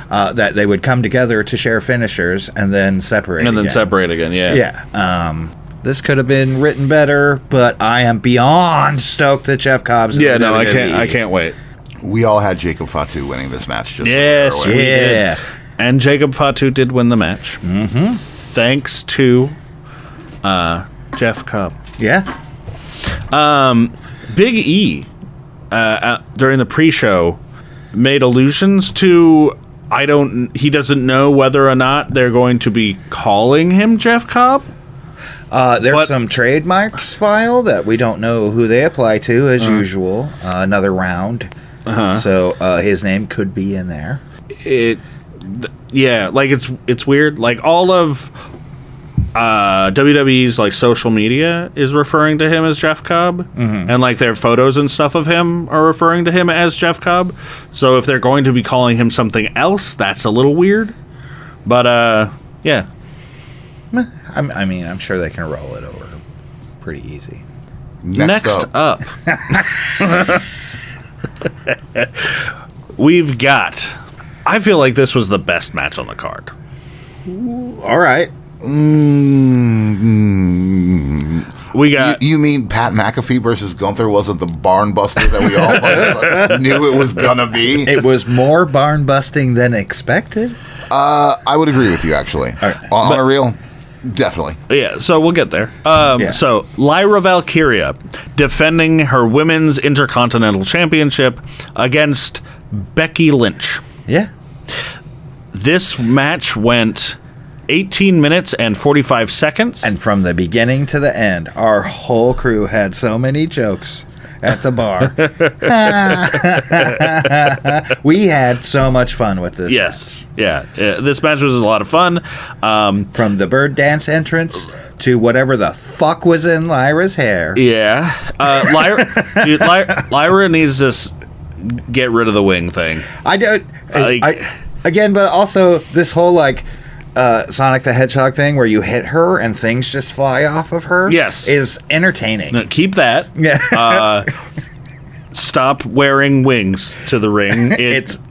G: that they would come together to share finishers and then separate
E: and then
G: again.
E: separate again. Yeah.
G: Yeah. This could have been written better, but I am beyond stoked that Jeff Cobb's in
E: Yeah.
G: the
E: No, I
G: WWE.
E: can't wait.
F: We all had Jacob Fatu winning this match. Just
E: Yes,
F: so we're aware.
G: Yeah.
E: And Jacob Fatu did win the match. Mm-hmm. Thanks to Jeff Cobb.
G: Yeah.
E: Big E, during the pre-show, made allusions to he doesn't know whether or not they're going to be calling him Jeff Cobb.
G: There's some trademarks filed that we don't know who they apply to, as usual. Another round. So his name could be in there.
E: Like it's weird. Like all of WWE's like social media is referring to him as Jeff Cobb, and like their photos and stuff of him are referring to him as Jeff Cobb. So if they're going to be calling him something else, that's a little weird. But yeah.
G: I mean, I'm sure they can roll it over pretty easy.
F: Next up.
E: We've got... I feel like this was the best match on the card.
G: All right.
E: We got...
F: You mean Pat McAfee versus Gunther wasn't the barn buster that we all knew it was going to be?
G: It was more barn busting than expected.
F: I would agree with you, actually.
G: Right.
F: On a real... Definitely.
E: Yeah, so we'll get there.
G: Yeah.
E: So, Lyra Valkyria defending her Women's Intercontinental Championship against Becky Lynch.
G: Yeah.
E: This match went 18 minutes and 45 seconds.
G: And from the beginning to the end, our whole crew had so many jokes at the bar. We had so much fun with this.
E: Yes. Yeah. This match was a lot of fun.
G: From the bird dance entrance to whatever the fuck was in Lyra's hair.
E: Yeah. Lyra needs to get rid of the wing thing.
G: I don't. Again, but also this whole like Sonic the Hedgehog thing where you hit her and things just fly off of her.
E: Yes,
G: is entertaining.
E: No, keep that.
G: Yeah.
E: Stop wearing wings to the ring.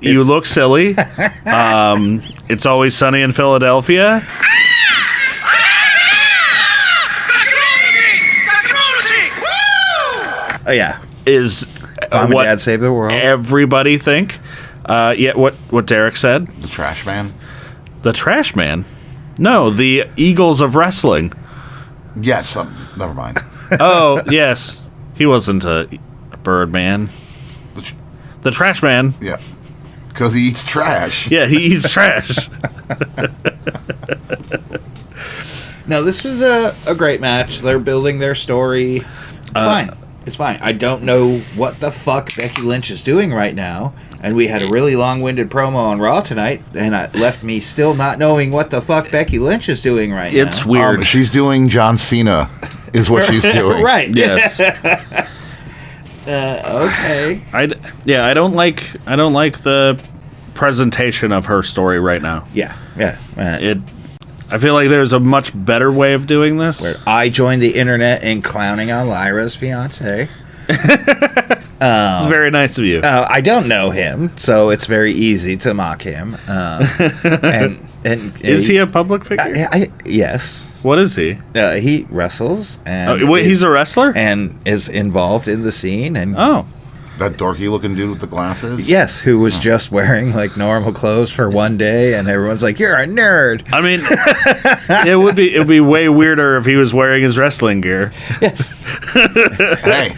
E: You look silly. It's Always Sunny in Philadelphia.
G: Oh yeah.
E: Is
G: Mom and
E: what
G: Dad Save the World.
E: Everybody think. Yeah, what Derek said.
F: The Trash Man?
E: The Trash Man? No, the Eagles of Wrestling.
F: Yes, never mind.
E: Oh, yes. He wasn't a Birdman. The Trash Man.
F: Yeah. Because he eats trash.
E: Yeah, he eats trash.
G: No, this was a great match. They're building their story. It's fine. It's fine. I don't know what the fuck Becky Lynch is doing right now. And we had a really long-winded promo on Raw tonight, and it left me still not knowing what the fuck Becky Lynch is doing right now.
E: It's weird.
F: She's doing John Cena, is what she's doing.
G: Right.
E: Yes.
G: Okay.
E: I don't like the presentation of her story right now.
G: Yeah.
E: I feel like there's a much better way of doing this.
G: Where I joined the internet in clowning on Lyra's fiance.
E: It's very nice of you.
G: I don't know him, so it's very easy to mock him. And
E: is he a public figure?
G: Yes.
E: What is he?
G: He wrestles. And
E: he's a wrestler?
G: And is involved in the scene. And
F: That dorky looking dude with the glasses?
G: Yes, who was just wearing like normal clothes for one day, and everyone's like, "You're a nerd."
E: I mean, it would be way weirder if he was wearing his wrestling gear.
G: Yes.
F: Hey,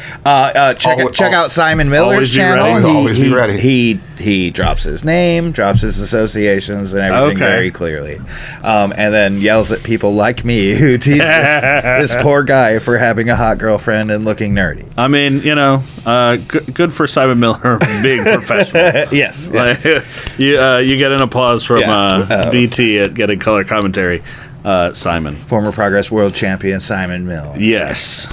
G: check out Simon Miller's
E: always be
G: channel.
E: ready.
F: Always be ready.
G: He drops his name, drops his associations, and everything very clearly, and then yells at people like me who tease this poor guy for having a hot girlfriend and looking nerdy.
E: I mean, good for Simon Miller being professional.
G: Yes.
E: You get an applause from BT at Getting Color Commentary. Simon,
G: former Progress World Champion Simon Miller.
E: Yes.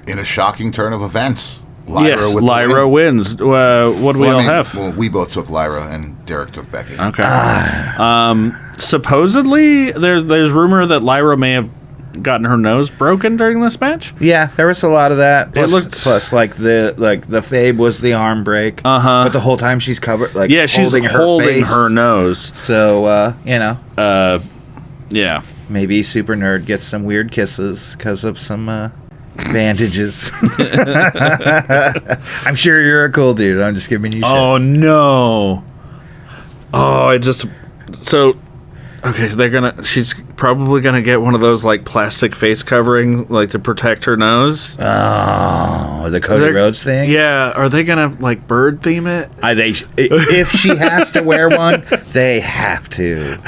F: In a shocking turn of events, Lyra
E: wins. What do we all have?
F: Well, we both took Lyra, and Derek took Becky.
E: Okay. Supposedly, there's rumor that Lyra may have gotten her nose broken during this match.
G: Yeah, there was a lot of that. Plus, like the Fabe was the arm break. But the whole time she's covered,
E: she's holding her nose.
G: So
E: yeah.
G: Maybe Super Nerd gets some weird kisses because of some bandages. I'm sure you're a cool dude. I'm just giving you shit.
E: Oh no. Oh, Okay, so she's probably gonna get one of those like plastic face covering, like to protect her nose.
G: Oh, the Cody Rhodes thing.
E: Yeah, are they gonna like bird theme it?
G: If she has to wear one, they have to.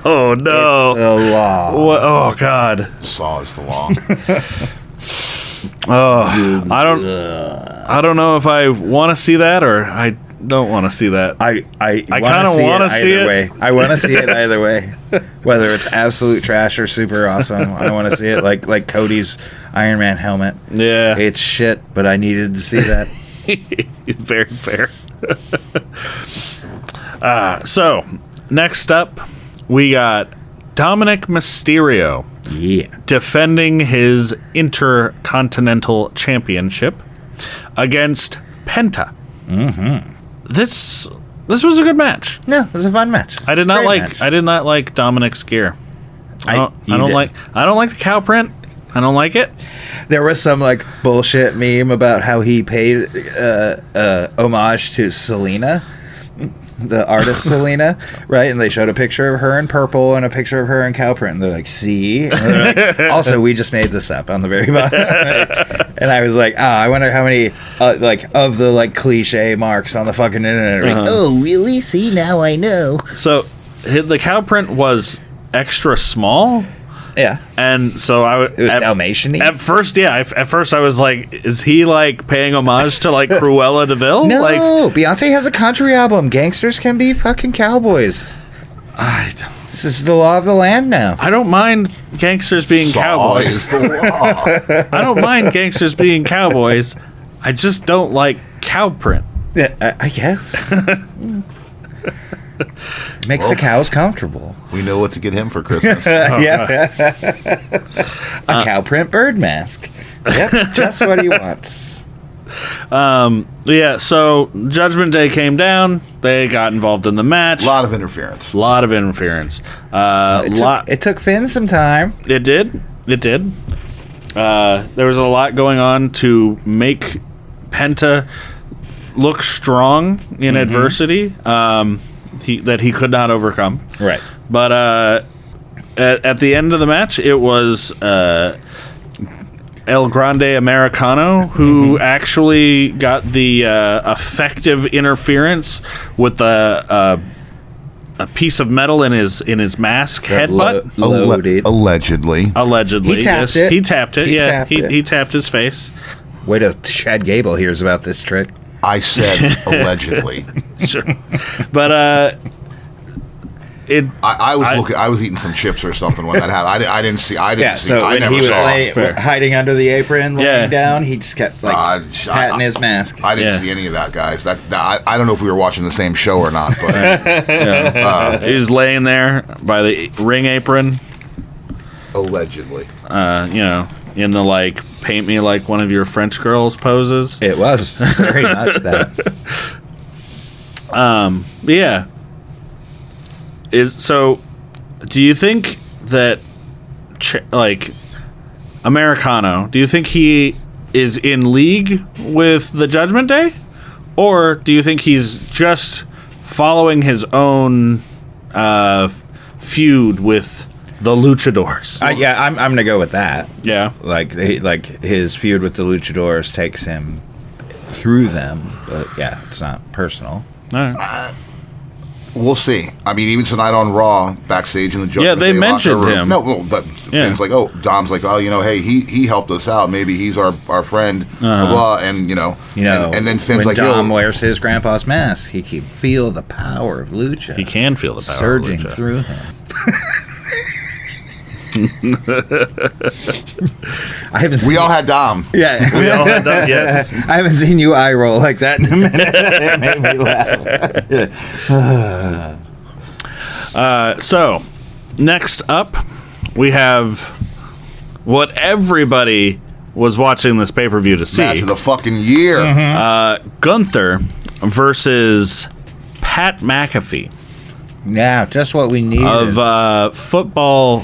E: Oh no!
G: It's the law.
E: What? Oh god!
F: Saw is the law.
E: I don't know if I want to see that or I don't want to see that.
G: I
E: kind of want to see it.
G: Way. I want to see it either way. Whether it's absolute trash or super awesome, I want to see it like Cody's Iron Man helmet.
E: Yeah,
G: it's shit, but I needed to see that.
E: Very fair. So next up, we got Dominic Mysterio.
G: Yeah.
E: Defending his Intercontinental Championship against Penta.
G: Mm-hmm.
E: This was a good match.
G: No, it was a fun match.
E: I did not like Dominic's gear. I don't like the cow print. I don't like it.
G: There was some like bullshit meme about how he paid homage to Selena, the artist Selena, right? And they showed a picture of her in purple and a picture of her in cow print. And they're like, see? And they're like, also, we just made this up on the very bottom. And I was like, I wonder how many, of the, cliche marks on the fucking internet. Like, oh, really? See, now I know.
E: So, the cow print was extra small.
G: Yeah.
E: And so
G: it was Dalmatian-y?
E: At first, yeah. At first, I was like, is he paying homage to Cruella de Vil?
G: No, Beyonce has a country album. Gangsters can be fucking cowboys. This is the law of the land now.
E: I don't mind gangsters being cowboys.
F: Is the law.
E: I don't mind gangsters being cowboys. I just don't like cow print.
G: Yeah, I guess. Makes the cows comfortable.
F: We know what to get him for Christmas.
G: Yeah. A cow print bird mask. Yep, just what he wants.
E: Yeah, so Judgment Day came down. They got involved in the match.
F: A lot of interference.
G: It took Finn some time.
E: It did. There was a lot going on to make Penta look strong in adversity that he could not overcome.
G: Right.
E: But at the end of the match, it was El Grande Americano who actually got the effective interference with a piece of metal in his mask headbutt.
F: Allegedly.
E: Allegedly.
G: He tapped
E: yes.
G: it.
E: He tapped it.
G: He
E: He tapped his face.
G: Wait till Chad Gable hears about this trick.
F: I said allegedly.
E: Sure. But
F: I was eating some chips or something when that happened. I didn't see. I
G: when
F: never
G: he was
F: saw.
G: hiding under the apron, laying down, he just kept patting his mask.
F: I didn't see any of that, guys. I don't know if we were watching the same show or not, but
E: he was laying there by the ring apron.
F: Allegedly.
E: In the paint me like one of your French girls poses.
G: It was very much that.
E: Yeah. So, do you think that, Americano, do you think he is in league with the Judgment Day? Or do you think he's just following his own feud with the Luchadors?
G: I'm going to go with that.
E: Yeah.
G: His feud with the Luchadors takes him through them. But, yeah, it's not personal.
E: All right.
F: We'll see. I mean, even tonight on Raw, backstage in the Judgment
E: they
F: Day
E: mentioned
F: locker room,
E: him.
F: No, Finn's like, Dom's like, hey, he helped us out. Maybe he's our friend, blah, blah, and, and then Finn's
G: when
F: like,
G: Dom wears his grandpa's mask, he can feel the power of Lucha.
E: He can feel the power
G: surging
E: of Lucha.
G: through him.
F: We all had Dom.
G: Yeah,
E: we all had Dom. Yes.
G: I haven't seen you eye roll like that in a minute. It made me laugh.
E: So, next up, we have what everybody was watching this pay-per-view to see.
F: Match of the fucking year.
E: Gunther versus Pat McAfee.
G: Yeah, just what we needed.
E: Of football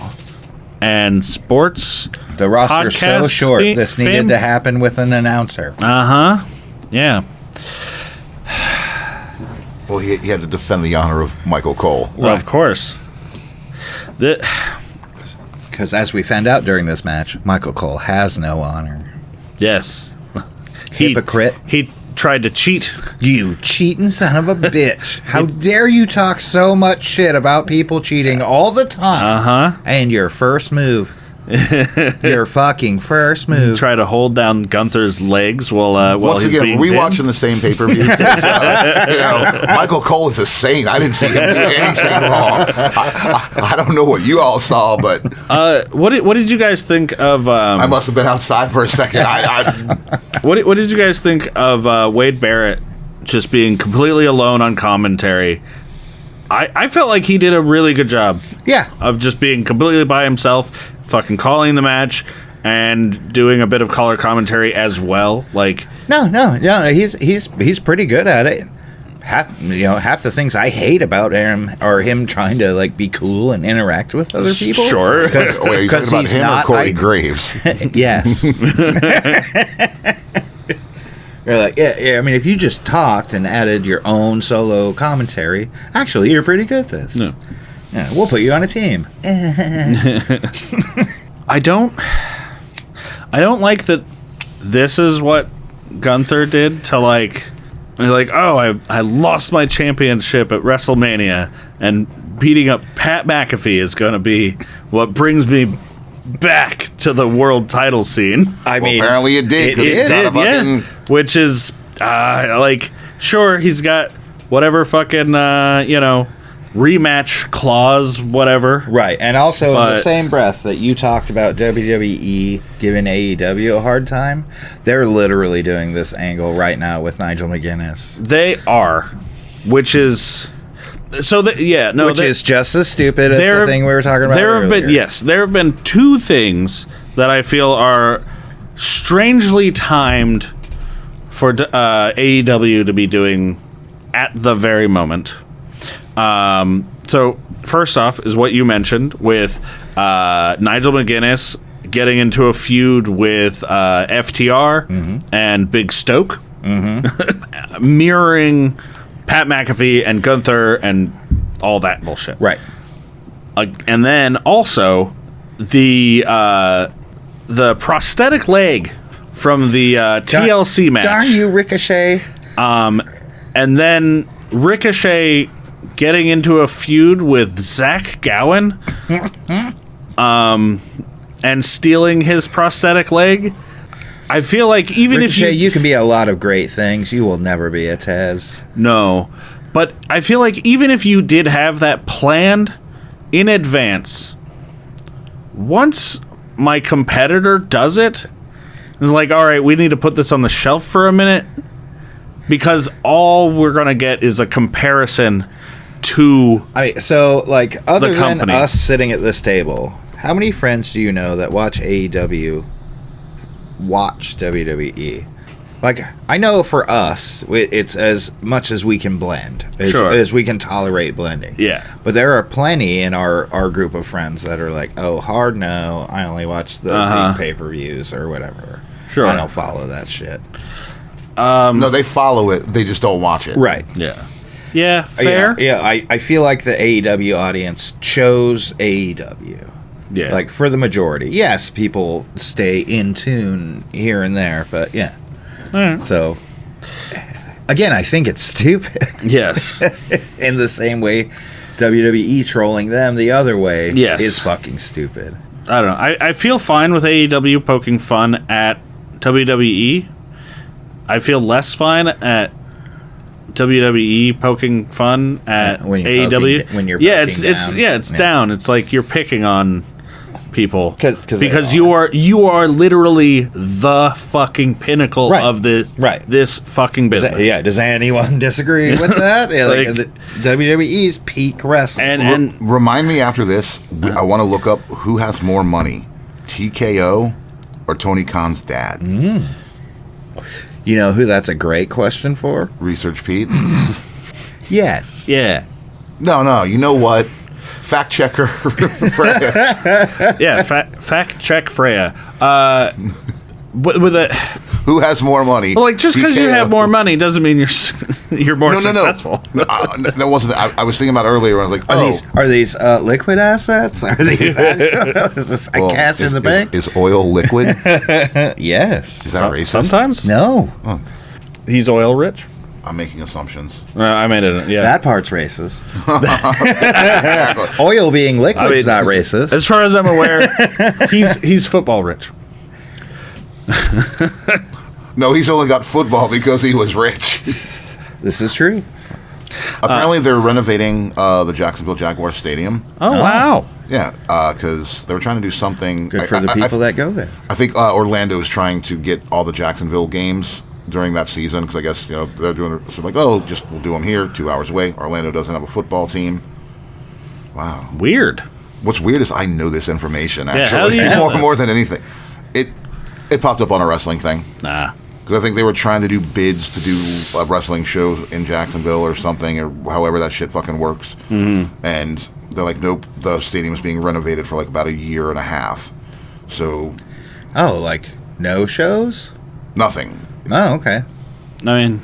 E: and sports.
G: The roster's so
E: podcast
G: short. This needed to happen with an announcer.
E: Yeah.
F: Well, he had to defend the honor of Michael Cole.
E: Well, of course.
G: Because as we found out during this match, Michael Cole has no honor.
E: Yes.
G: Hypocrite.
E: He tried to cheat.
G: You cheating son of a bitch. How dare you talk so much shit about people cheating all the time.
E: Uh-huh.
G: And your first move. Your fucking first move.
E: Try to hold down Gunther's legs while
F: Once
E: he's
F: again,
E: being
F: were we
E: pinned.
F: watching the same pay-per-view? Michael Cole is a saint. I didn't see him do anything wrong. I don't know what you all saw, but
E: What did you guys think of?
F: I must have been outside for a second.
E: What did you guys think of Wade Barrett just being completely alone on commentary? I felt like he did a really good job.
G: Yeah.
E: Of just being completely by himself, fucking calling the match, and doing a bit of color commentary as well. Like
G: No, he's pretty good at it. Half the things I hate about him are him trying to like be cool and interact with other people.
E: Sure.
F: Wait, are you talking about him or Corey Graves?
G: Yes. You're like, yeah. I mean, if you just talked and added your own solo commentary, actually, you're pretty good at this.
E: No.
G: Yeah, we'll put you on a team.
E: I don't like that this is what Gunther did to like oh, I lost my championship at WrestleMania, and beating up Pat McAfee is going to be what brings me back to the world title scene.
G: I mean,
F: apparently it did. 'Cause
E: It
F: it's not
E: did,
F: a fucking-
E: which is like, sure, he's got whatever fucking rematch clause, whatever.
G: right. And also, in the
E: But-
G: same breath that you talked about WWE giving AEW a hard time, they're literally doing this angle right now with Nigel McGuinness.
E: They are, which is so. Which
G: Is just as stupid as the thing we were talking about
E: There have
G: earlier.
E: been there have been two things that I feel are strangely timed for AEW to be doing at the very moment. So first off is what you mentioned with Nigel McGuinness getting into a feud with FTR and Big Stoke, mirroring Pat McAfee and Gunther and all that bullshit.
G: Right.
E: And then also the prosthetic leg from the TLC match.
G: Darn you, Ricochet.
E: And then Ricochet getting into a feud with Zach Gowen, and stealing his prosthetic leg. I feel like even
G: Ricochet,
E: if
G: you can be a lot of great things. You will never be a Taz.
E: no, but I feel like even if you did have that planned in advance, once my competitor does it, it's like, all right, we need to put this on the shelf for a minute, because all we're gonna get is a comparison to
G: I mean, so like, other
E: The
G: than
E: company.
G: us sitting at this table, how many friends do you know that watch AEW, watch WWE? Like, I know for us, it's as much as we can blend, as we can tolerate blending.
E: Yeah.
G: But there are plenty in our group of friends that are like, oh, hard no, I only watch the big pay-per-views or whatever.
E: Sure.
G: I don't follow that shit.
F: No, they follow it. They just don't watch it.
G: Right.
E: yeah, fair.
G: Yeah, I feel like the AEW audience chose AEW.
E: Yeah.
G: Like, for the majority. Yes, people stay in tune here and there, but yeah. So, again, I think it's stupid.
E: Yes.
G: In the same way WWE trolling them the other way
E: Yes.
G: is fucking stupid.
E: I don't know. I feel fine with AEW poking fun at WWE. I feel less fine at WWE poking fun at
G: When you're
E: AEW.
G: poking- when you're
E: yeah,
G: poking
E: it's
G: down.
E: down. It's like you're picking on people
G: 'Cause they
E: because
G: are.
E: you are literally the fucking pinnacle
G: Right.
E: of this fucking business.
G: Does anyone disagree with that? Yeah, like,
E: Like-
G: the WWE's peak wrestling.
E: And
F: Remind me after this. I want to look up who has more money, TKO or Tony Khan's dad.
G: you know who that's a great question for?
F: Research Pete.
E: Mm.
G: Yes.
E: yeah.
F: No. You know what? Fact checker. Freya.
E: Yeah, fact check Freya. With a
F: Who has more money?
E: well, like just because you
F: TKO.
E: have more money doesn't mean you're you're more successful.
F: No, that wasn't. I was thinking about earlier. I was like,
G: Are these liquid assets? Are these? Is this cash in the bank?
F: Is oil liquid?
G: Yes.
F: Is that racist?
E: Sometimes
G: No.
E: he's oil rich.
F: I'm making assumptions.
E: I made it. Yeah,
G: That part's racist. Oil being liquid's not racist.
E: As far as I'm aware, he's football rich.
F: No, he's only got football because he was rich.
G: This is true.
F: Apparently, they're renovating the Jacksonville Jaguars Stadium.
E: Oh, wow.
F: Yeah, because they were trying to do something.
G: Good for the people that go there.
F: I think Orlando is trying to get all the Jacksonville games during that season because I guess they're doing so like we'll do them here 2 hours away. Orlando doesn't have a football team. Wow,
E: Weird.
F: What's weird is I know this information
E: Yeah, how
F: actually
E: do you know
F: more than anything. It popped up on a wrestling thing
E: Nah.
F: because I think they were trying to do bids to do a wrestling show in Jacksonville or something or however that shit fucking works. Mm-hmm. And they're like, nope, the stadium's being renovated for like about a year and a half. So
G: Oh, like no shows?
F: nothing.
G: Oh, okay.
E: I mean,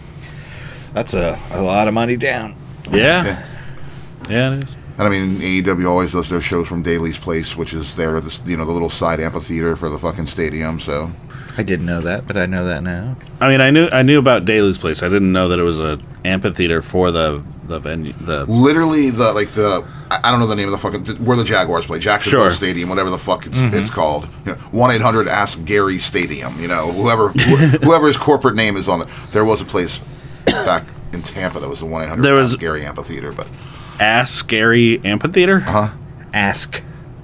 G: That's a lot of money down.
E: yeah. Yeah, it is.
F: And I mean, AEW always does their shows from Daly's Place, which is the little side amphitheater for the fucking stadium. So
G: I didn't know that, but I know that now.
E: I mean, I knew about Daly's Place. I didn't know that it was a amphitheater for the venue.
F: literally, I don't know the name of the fucking where the Jaguars play, Jacksonville
E: Sure.
F: Stadium, whatever the fuck it's called. 1-800 Ask Gary Stadium. Whoever his corporate name is on it. There was a place back in Tampa that was the 1-800 Ask Gary Amphitheater, but.
E: Ask Gary Amphitheater?
G: Ask.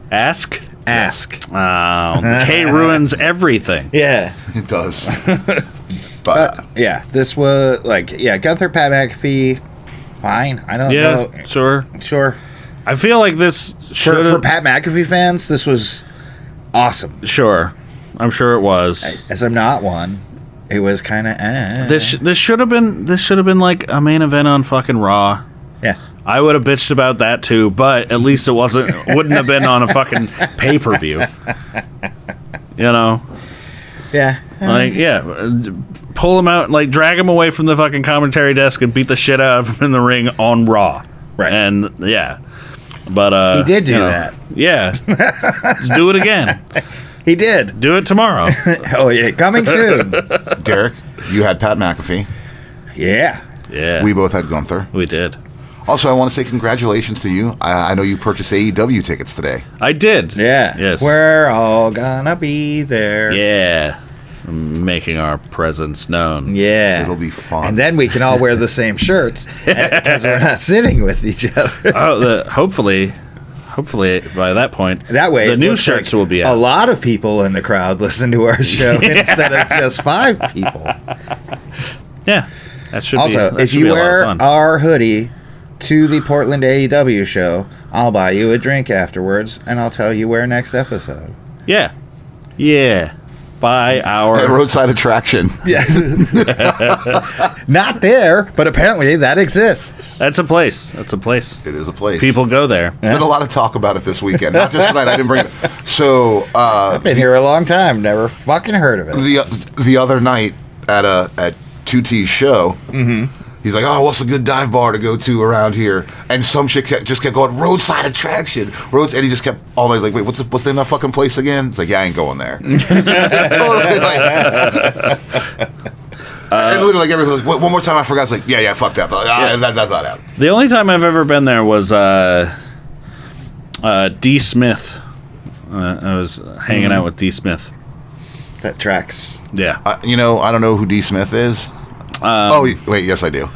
E: Ask?
G: Ask.
E: The K ruins everything.
G: Yeah.
F: It does. But
G: Yeah, this was Gunther, Pat McAfee, fine. I don't know.
E: Sure.
G: Sure.
E: I feel like this should
G: For Pat McAfee fans, this was awesome.
E: Sure. I'm sure it was.
G: As I'm not one, it was kind of
E: This should have been like a main event on fucking Raw.
G: Yeah.
E: I would have bitched about that too, but at least it wouldn't have been on a fucking pay-per-view.
G: Yeah.
E: Pull him out, like drag him away from the fucking commentary desk and beat the shit out of him in the ring on Raw.
G: Right.
E: And but
G: He did do that.
E: Yeah. Just do it again.
G: He did.
E: Do it tomorrow.
G: Oh, yeah. Coming soon.
F: Derek, you had Pat McAfee.
G: Yeah.
E: Yeah.
F: We both had Gunther.
E: We did.
F: Also, I want to say congratulations to you. I know you purchased AEW tickets today.
E: I did.
G: Yeah.
E: Yes.
G: We're all gonna be there.
E: Yeah. Making our presence known.
G: Yeah.
F: It'll be fun.
G: And then we can all wear the same shirts because we're not sitting with each other.
E: Hopefully by that point,
G: That way,
E: the
G: it
E: new
G: looks
E: shirts
G: like
E: will be
G: a
E: out.
G: lot of people in the crowd listen to our show instead of just 5 people.
E: Yeah. That should
G: Also,
E: be.
G: if you wear our hoodie to the Portland AEW show, I'll buy you a drink afterwards, and I'll tell you where next episode.
E: Yeah. By our
F: At Roadside Attraction.
G: Yeah. Not there, but apparently that exists.
E: That's a place.
F: It is a place.
E: People go there.
F: There's been a lot of talk about it this weekend. Not just tonight. I didn't bring it. So
G: I've been here a long time, never fucking heard of it.
F: the other night at 2T's show, he's like, "Oh, what's a good dive bar to go to around here?" And some shit just kept going, "Roadside Attraction, and he just kept all night like, "Wait, what's the name of that fucking place again?" It's like, "Yeah, I ain't going there." Totally like. And literally, like everyone's like, "One more time, I forgot." It's like, "Yeah, fuck that." But, that's not out.
E: The only time I've ever been there was D. Smith. I was hanging out with D. Smith.
G: That tracks.
E: Yeah.
F: I don't know who D. Smith is. Wait, yes, I do.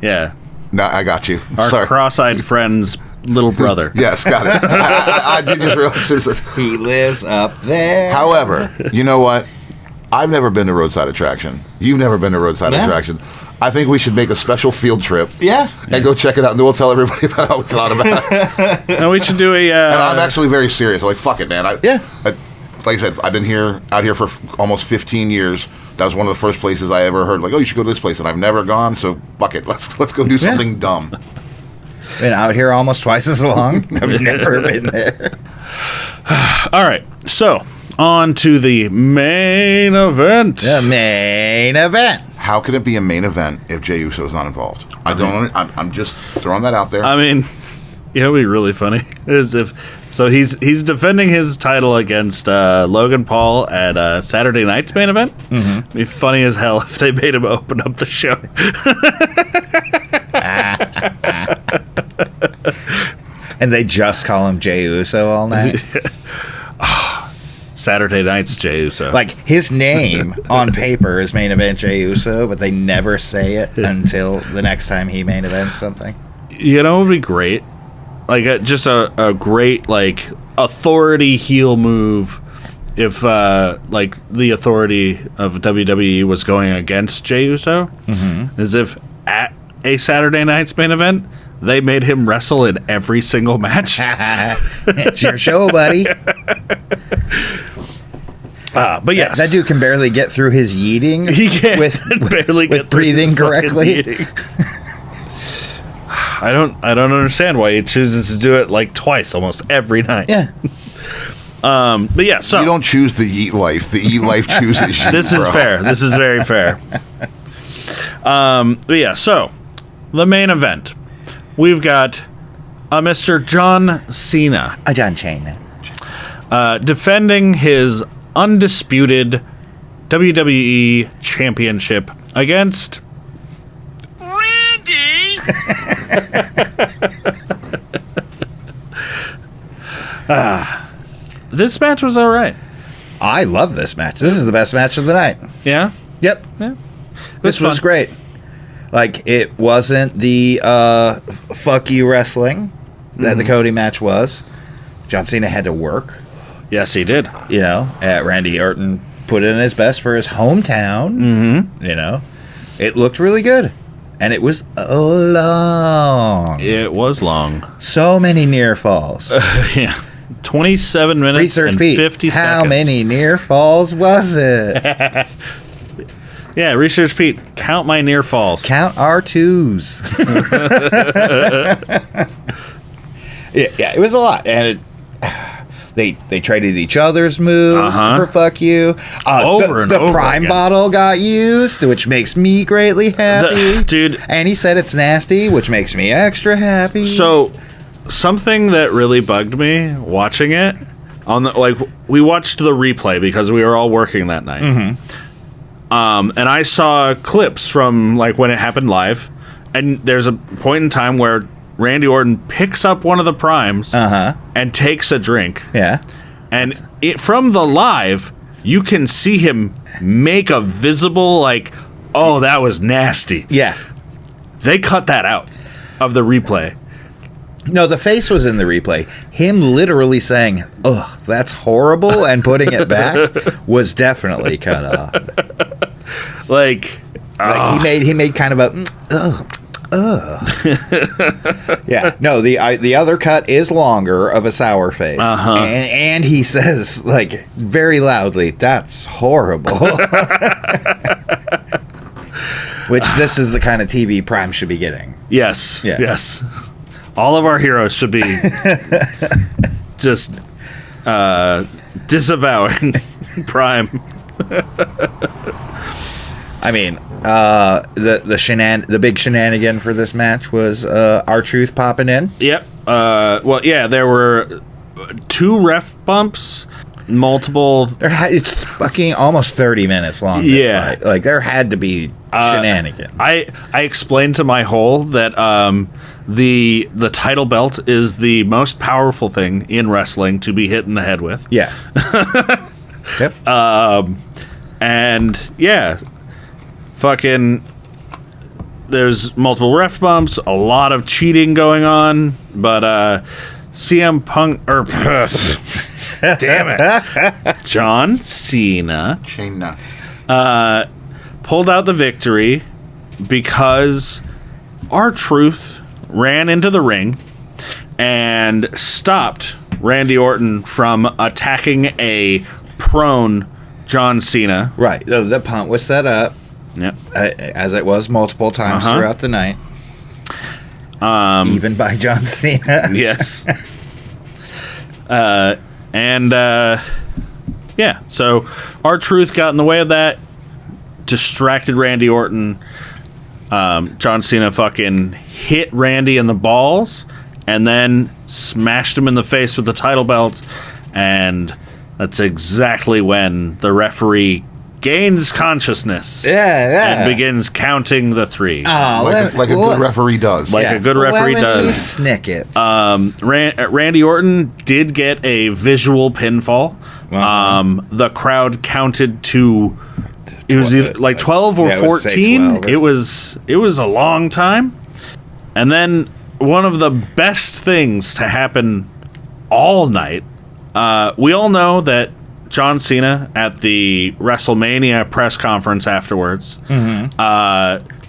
E: Yeah.
F: No, I got you.
E: Our
F: Sorry.
E: cross-eyed friend's little brother.
F: Yes, got it. I did just realize.
G: He lives up there.
F: However, you know what? I've never been to Roadside Attraction. You've never been to Roadside Attraction. I think we should make a special field trip.
G: Yeah.
F: And go check it out, and then we'll tell everybody about how we thought about it.
E: No, we should do a.
F: And I'm actually very serious. I'm like, fuck it, man.
G: Yeah.
F: Like I said, I've been out here for almost 15 years. That was one of the first places I ever heard, like, "Oh, you should go to this place," and I've never gone. So fuck it, let's go do something dumb.
G: Been out here almost twice as long. I've never been there.
E: All right, so on to the main event.
G: The main event.
F: How can it be a main event if Jey Uso's not involved? I'm just throwing that out there.
E: I mean, you know, it'd be really funny is if he's defending his title against Logan Paul at Saturday night's main event. Mm-hmm. It'd be funny as hell if they made him open up the show.
G: And they just call him Jey Uso all night.
E: Saturday night's Jey Uso.
G: Like, his name on paper is main event Jey Uso, but they never say it until the next time he main events something.
E: You know, it would be great. Like, just a great, like, authority heel move if, like, the authority of WWE was going against Jey Uso. Mm-hmm. As if at a Saturday night's main event, they made him wrestle in every single match.
G: It's your show, buddy.
E: But yes.
G: That dude can barely get through his yeeting with breathing correctly.
E: I don't understand why he chooses to do it like twice almost every night.
G: Yeah.
E: But yeah, so
F: you don't choose the yeet life. The yeet life chooses you.
E: This is fair. This is very fair. But yeah, so the main event. We've got Mr. John Cena.
G: John Cena.
E: Defending his undisputed WWE Championship against
A: Randy!
E: This match was alright.
G: I love this match. This is the best match of the night.
E: Yeah?
G: Yep.
E: Yeah.
G: This was great. Like, it wasn't the fuck you wrestling that the Cody match was. John Cena had to work.
E: Yes, he did.
G: You know, Randy Orton put in his best for his hometown. Mm-hmm. You know, it looked really good. And it was long.
E: It was long.
G: So many near falls.
E: Yeah. 27 minutes
G: Research
E: and
G: Pete,
E: 50 seconds.
G: how many near falls was it?
E: Yeah, Research Pete, count my near falls.
G: Count our twos. Yeah, it was a lot. And they traded each other's moves for fuck you. The Prime bottle got used, which makes me greatly happy.
E: Dude.
G: And he said it's nasty, which makes me extra happy.
E: So, something that really bugged me watching it, we watched the replay because we were all working that night. Mm-hmm. And I saw clips from, like, when it happened live. And there's a point in time where Randy Orton picks up one of the primes and takes a drink.
G: Yeah.
E: And from the live, you can see him make a visible, like, oh, that was nasty.
G: Yeah.
E: They cut that out of the replay.
G: No, the face was in the replay. Him literally saying, ugh, that's horrible, and putting it back was definitely cut off.
E: Like
G: he made kind of a, yeah, no, the other cut is longer of a sour face, and he says, like, very loudly, "That's horrible." Which this is the kind of TV Prime should be getting.
E: Yes,
G: yeah.
E: Yes. All of our heroes should be just disavowing Prime.
G: I mean, the big shenanigan for this match was R-Truth popping in.
E: Yep. Well, yeah, there were 2 ref bumps, multiple.
G: It's fucking almost 30 minutes long.
E: Yeah,
G: fight. Like, there had to be shenanigans.
E: I explained to my whole that the title belt is the most powerful thing in wrestling to be hit in the head with.
G: Yeah. Yep.
E: And yeah. Fucking, there's multiple ref bumps, a lot of cheating going on, but CM Punk, damn it, John Cena pulled out the victory because R-Truth ran into the ring and stopped Randy Orton from attacking a prone John Cena.
G: Right, the punt was set up.
E: Yep.
G: As it was multiple times throughout the night. Even by John Cena.
E: Yes. Yeah, so R-Truth got in the way of that, distracted Randy Orton. John Cena fucking hit Randy in the balls and then smashed him in the face with the title belt. And that's exactly when the referee gains consciousness. And begins counting the 3.
F: Like a good referee does.
E: Like a good referee does.
G: Snickets.
E: Randy Orton did get a visual pinfall. The crowd counted to... It was either like 12 or 14. It was a long time. And then one of the best things to happen all night. We all know that John Cena at the WrestleMania press conference afterwards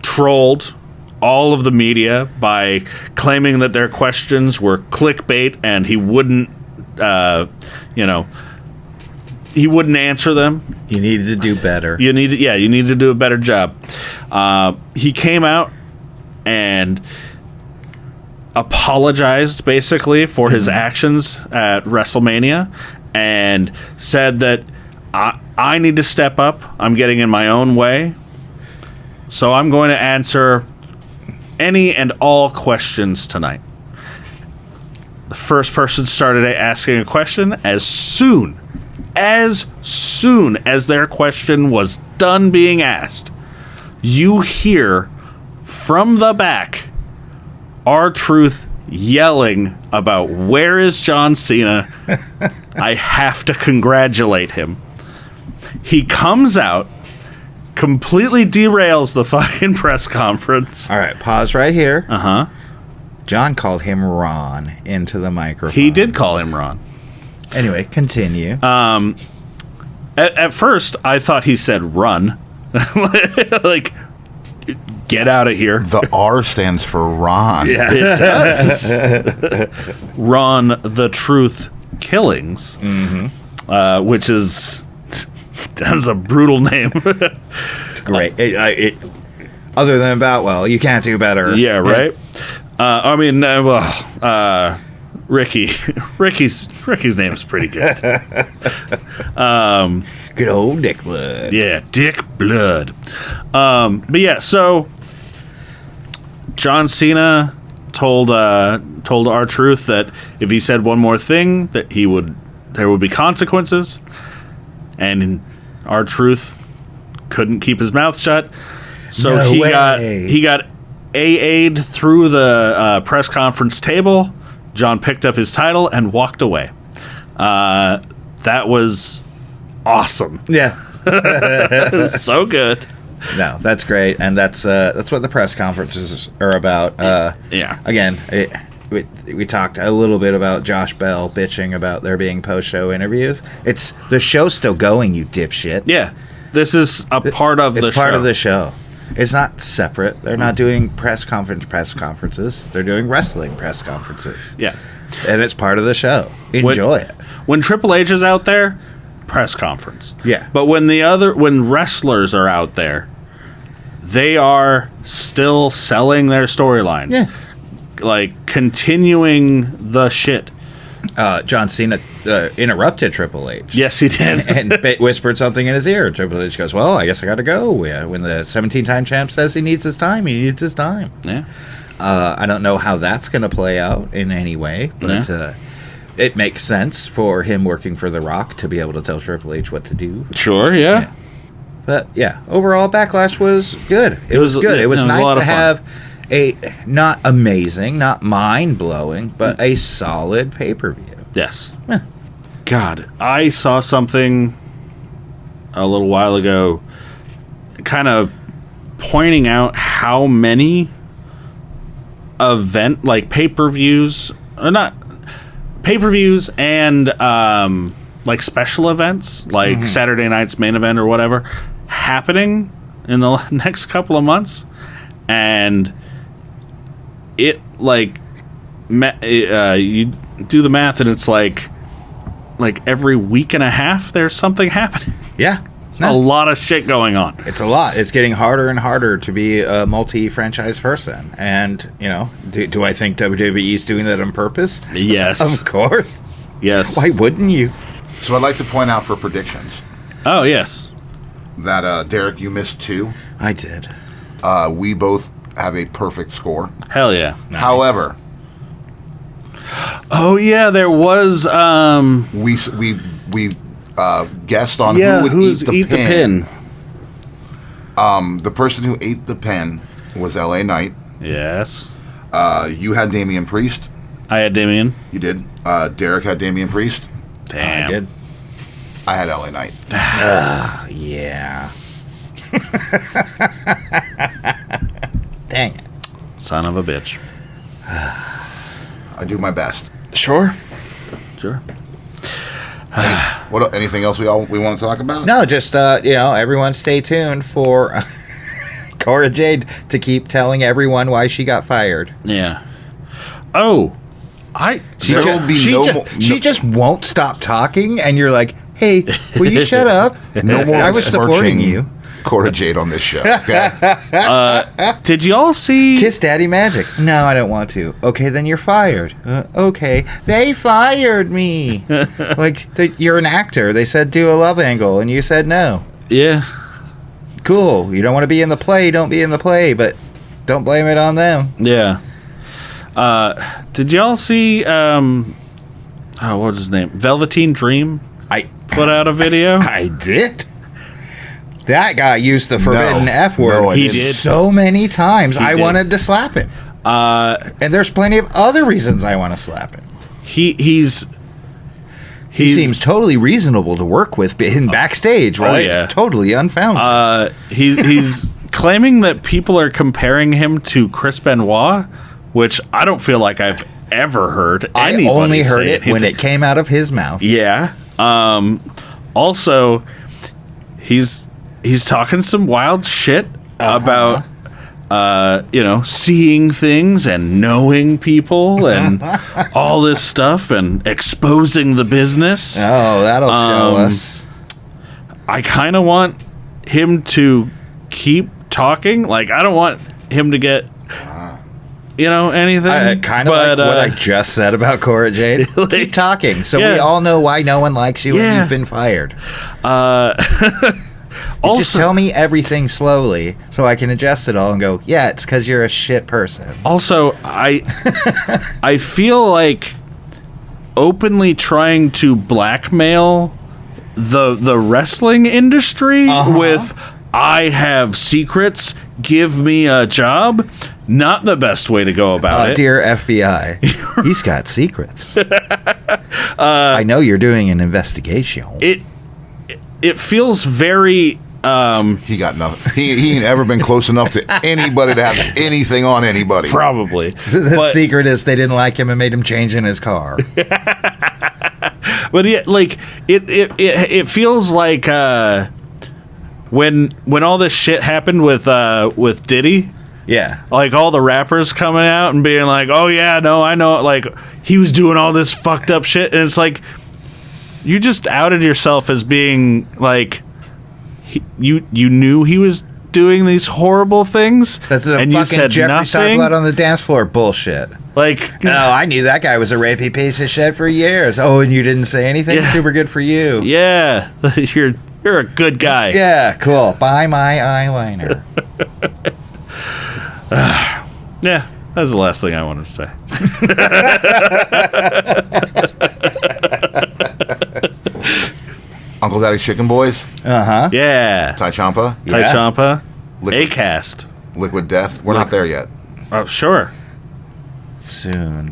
E: trolled all of the media by claiming that their questions were clickbait and he wouldn't, he wouldn't answer them.
G: You needed to do better.
E: You needed to do a better job. He came out and apologized basically for his actions at WrestleMania and said that I need to step up. I'm getting in my own way. So I'm going to answer any and all questions tonight. The first person started asking a question as soon as their question was done being asked. You hear from the back R-Truth yelling about where is John Cena. I have to congratulate him. He comes out, completely derails the fucking press conference.
G: All right, pause right here.
E: Uh-huh.
G: John called him Ron into the microphone.
E: He did call him Ron.
G: Anyway, continue.
E: At first, I thought he said run. Like, get out of here.
F: The R stands for Ron.
E: Yeah, it does. Ron the Truth Killings, which is... That's a brutal name.
G: It's great. Other than you can't do better.
E: Yeah, right? Ricky's name's pretty good.
G: Good old Dick Blood.
E: Yeah, Dick Blood. But yeah, so John Cena told R-Truth that if he said one more thing, that there would be consequences. And R-Truth couldn't keep his mouth shut, so he got AA'd through the press conference table. John picked up his title and walked away. That was awesome.
G: Yeah,
E: so good.
G: No, that's great, and that's what the press conferences are about.
E: Yeah.
G: Again, we talked a little bit about Josh Bell bitching about there being post-show interviews. The show's still going, you dipshit.
E: Yeah, this is a part of the show.
G: It's part of the show. It's not separate. They're not doing press conferences. They're doing wrestling press conferences.
E: Yeah,
G: and it's part of the show. Enjoy it.
E: When Triple H is out there, press conference.
G: Yeah,
E: but when wrestlers are out there, they are still selling their storylines.
G: Yeah.
E: Like, continuing the shit.
G: John Cena interrupted Triple H.
E: Yes, he did.
G: and whispered something in his ear. Triple H goes, well, I guess I got to go. Yeah, when the 17-time champ says he needs his time, he needs his time.
E: Yeah.
G: I don't know how that's going to play out in any way, but it makes sense for him working for The Rock to be able to tell Triple H what to do.
E: Sure, yeah.
G: But, yeah, overall, Backlash was good. It was good. It was nice to have a not amazing, not mind-blowing, but a solid pay-per-view.
E: Yes. Yeah. God, I saw something a little while ago kind of pointing out how many pay-per-views, or not pay-per-views, and like special events, like Saturday night's main event or whatever, happening in the next couple of months. And it, you do the math, and it's like every week and a half there's something happening.
G: Yeah.
E: It's a lot of shit going on.
G: It's a lot. It's getting harder and harder to be a multi-franchise person. And, do I think WWE's doing that on purpose?
E: Yes.
G: Of course.
E: Yes.
G: Why wouldn't you?
F: So I'd like to point out for predictions.
E: Oh, yes.
F: that Derek, you missed 2.
G: I did.
F: We both have a perfect score.
E: Hell yeah.
G: Nice.
F: However,
E: Oh yeah, there was
F: we guessed on
E: yeah,
F: who would
E: who's
F: eat the pin.
E: pin.
F: The person who ate the pen was L.A. Knight.
E: Yes.
F: You had Damian Priest.
E: I had Damien.
F: You did. Derek had Damian Priest.
E: Damn.
G: I did.
F: I had L.A. Knight.
G: Yeah. Dang it.
E: Son of a bitch.
F: I do my best.
E: Sure. Sure.
F: What? Anything else we want to talk about?
G: No, just everyone stay tuned for Cora Jade to keep telling everyone why she got fired.
E: Yeah. Oh.
G: She just won't stop talking, and you're like, "Hey, will you shut up?"
F: No more.
G: I was supporting
F: besmirching
G: you.
F: Cora Jade on this show. Okay?
E: Did y'all see?
G: Kiss Daddy Magic. No, I don't want to. Okay, then you're fired. Okay, they fired me. You're an actor. They said do a love angle, and you said no.
E: Yeah.
G: Cool. You don't want to be in the play. Don't be in the play, but don't blame it on them.
E: Yeah. Did y'all see? What was his name? Velveteen Dream
G: I
E: put out a video.
G: I did. That guy used the forbidden F word
F: No, I
E: He
F: didn't.
E: did.
G: so many times. I
E: did.
G: wanted to slap him. And there's plenty of other reasons I want to slap him.
E: He
G: Seems totally reasonable to work with in backstage, right?
E: yeah.
G: Totally unfounded.
E: he's claiming that people are comparing him to Chris Benoit, which I don't feel like I've ever heard
G: I
E: anybody
G: only heard
E: say
G: it when
E: anything.
G: it came out of his mouth.
E: Yeah. Also, he's talking some wild shit about seeing things and knowing people and all this stuff and exposing the business.
G: Oh, that'll show us.
E: I kind of want him to keep talking. Like, I don't want him to get anything.
G: Kind of like what I just said about Cora Jade. Keep talking, so we all know why no one likes you and you've been fired. Just tell me everything slowly so I can adjust it all and go, yeah, it's because you're a shit person.
E: Also, I feel like openly trying to blackmail the wrestling industry with I have secrets, give me a job. Not the best way to go about it.
G: Dear FBI, he's got secrets. I know you're doing an investigation.
E: It feels very.
F: He got nothing. He ain't ever been close enough to anybody to have anything on anybody.
E: Probably.
G: The secret is they didn't like him and made him change in his car.
E: But it feels like when all this shit happened with Diddy.
G: Yeah.
E: Like all the rappers coming out and being like, "Oh yeah, no, I know." Like he was doing all this fucked up shit, and it's like you just outed yourself as being like you knew he was doing these horrible things.
G: That's a
E: and
G: fucking
E: you said
G: Jeffrey
E: nothing.
G: Star on the dance floor bullshit.
E: Like,
G: no, I knew that guy was a rapey piece of shit for years. Oh, and you didn't say anything?
E: Yeah.
G: Super good for you.
E: Yeah, you're a good guy.
G: Yeah, cool. Buy my eyeliner.
E: Yeah, that's the last thing I wanted to say.
F: Uncle Daddy's Chicken Boys,
E: Yeah,
F: Ty Ciampa,
E: Ty Ciampa,
F: Liquid-
E: Acast.
F: Liquid Death. We're not there yet.
E: Oh, sure.
G: Soon.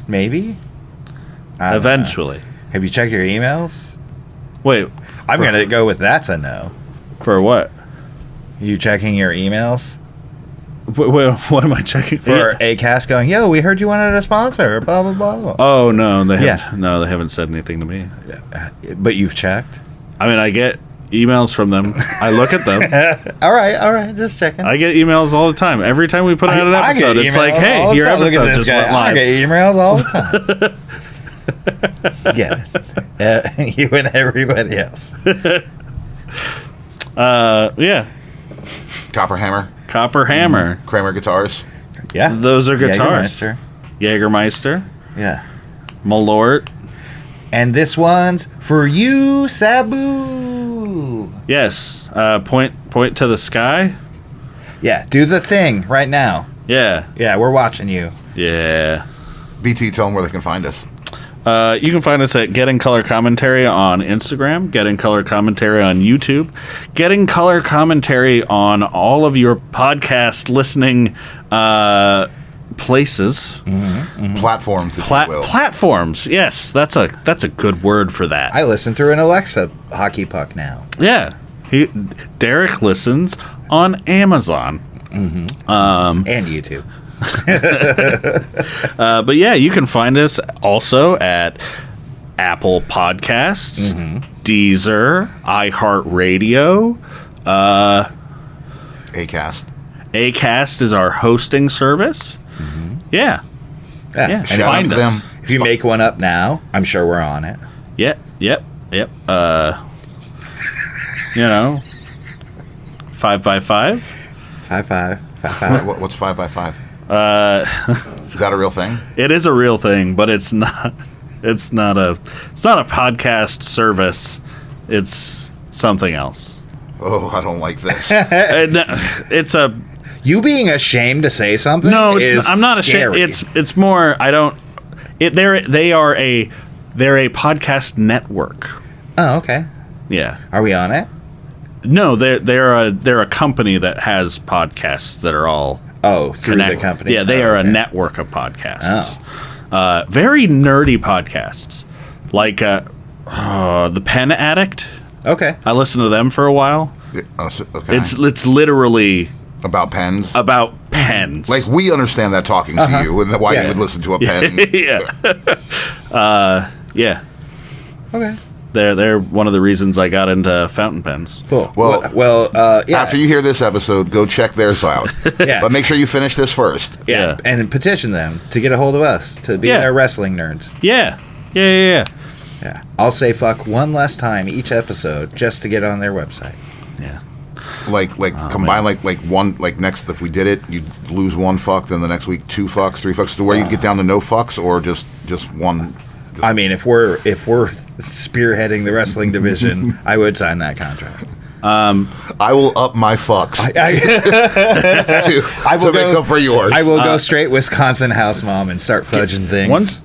G: Maybe? I don't
E: Eventually.
G: know. Have you checked your emails?
E: Wait,
G: I'm going to go with that's a no.
E: for what?
G: You checking your emails?
E: What am I checking
G: For Acast going, yo, we heard you wanted a sponsor, blah, blah, blah, blah.
E: Oh no, they haven't said anything to me.
G: But you've checked?
E: I mean, I get emails from them. I look at them.
G: All right, just checking.
E: I get emails all the time. Every time we put out an
G: I get
E: episode, it's like,
G: emails all
E: hey,
G: the
E: your
G: time. Look at
E: episode
G: this
E: just
G: guy.
E: went live.
G: I get emails all the time. Get it. You and everybody else.
E: Yeah,
F: Copper Hammer,
E: Copper Hammer.
F: Kramer Guitars.
G: Yeah.
E: Those are guitars.
G: Jägermeister.
E: Jägermeister,
G: Yeah.
E: Malort.
G: And this one's for you, Sabu. Ooh.
E: Yes. Point to the sky.
G: Yeah, do the thing right now.
E: Yeah.
G: Yeah, we're watching you.
E: Yeah.
F: BT, tell them where they can find us.
E: You can find us at Getting Color Commentary on Instagram, Getting Color Commentary on YouTube, Getting Color Commentary on all of your podcast listening places.
F: Platforms, if you will.
E: Platforms. Yes, that's a good word for that.
G: I listen through an Alexa hockey puck now.
E: Yeah. Derrick listens on Amazon.
G: And YouTube.
E: But yeah, you can find us also at Apple Podcasts, Deezer, iHeartRadio.
F: Acast.
E: Acast is our hosting service. Yeah.
G: Yeah.
E: And find
F: out to
E: us.
F: them.
G: If you make one up now, I'm sure we're on it.
E: Yep. 5x5.
G: 5-5.
F: What's 5x5? Is that a real thing?
E: It is a real thing, but it's not. It's not a podcast service. It's something else.
F: Oh, I don't like this.
E: It's a.
G: You being ashamed to say something?
E: No,
G: is
E: I'm not
G: scary.
E: ashamed. It's more. I don't. They're a podcast network.
G: Oh, okay.
E: Yeah.
G: Are we on it?
E: No, they're a company that has podcasts that are all
G: Through the company.
E: Yeah, they are a
G: okay.
E: network of podcasts. Very nerdy podcasts, like the Pen Addict.
G: Okay.
E: I listened to them for a while.
F: Okay.
E: It's literally
F: about pens.
E: about pens.
F: Like we understand that talking to you and why you would listen to a pen.
E: yeah.
G: Okay.
E: They're one of the reasons I got into fountain pens.
G: Cool.
F: Well,
G: yeah.
F: After you hear this epised, go check theirs out.
G: Yeah.
F: But make sure you finish this first.
G: Yeah. And petition them to get a hold of us, to be our wrestling nerds.
E: Yeah.
G: Yeah. I'll say fuck one less time each episode just to get on their website.
E: Yeah.
F: Like combine like one next if we did it, you'd lose one fuck, then the next week 2 fucks, 3 fucks, to where you get down to no fucks or just one.
G: I mean, if we're spearheading the wrestling division, I would sign that contract.
F: I will up my fucks to make up for yours.
G: I will go straight Wisconsin house mom and start fudging things.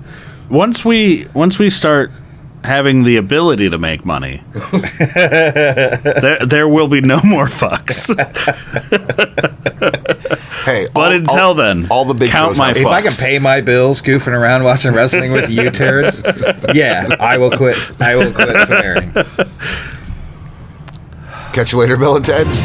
E: Once we start having the ability to make money, there will be no more fucks.
F: Hey,
E: but until then,
F: all the big
E: count
F: shows
E: my
F: have
G: If I can
E: fucks.
G: pay my bills goofing around watching wrestling with you turds, yeah, I will quit. I will quit swearing.
F: Catch you later, Bill and Ted's.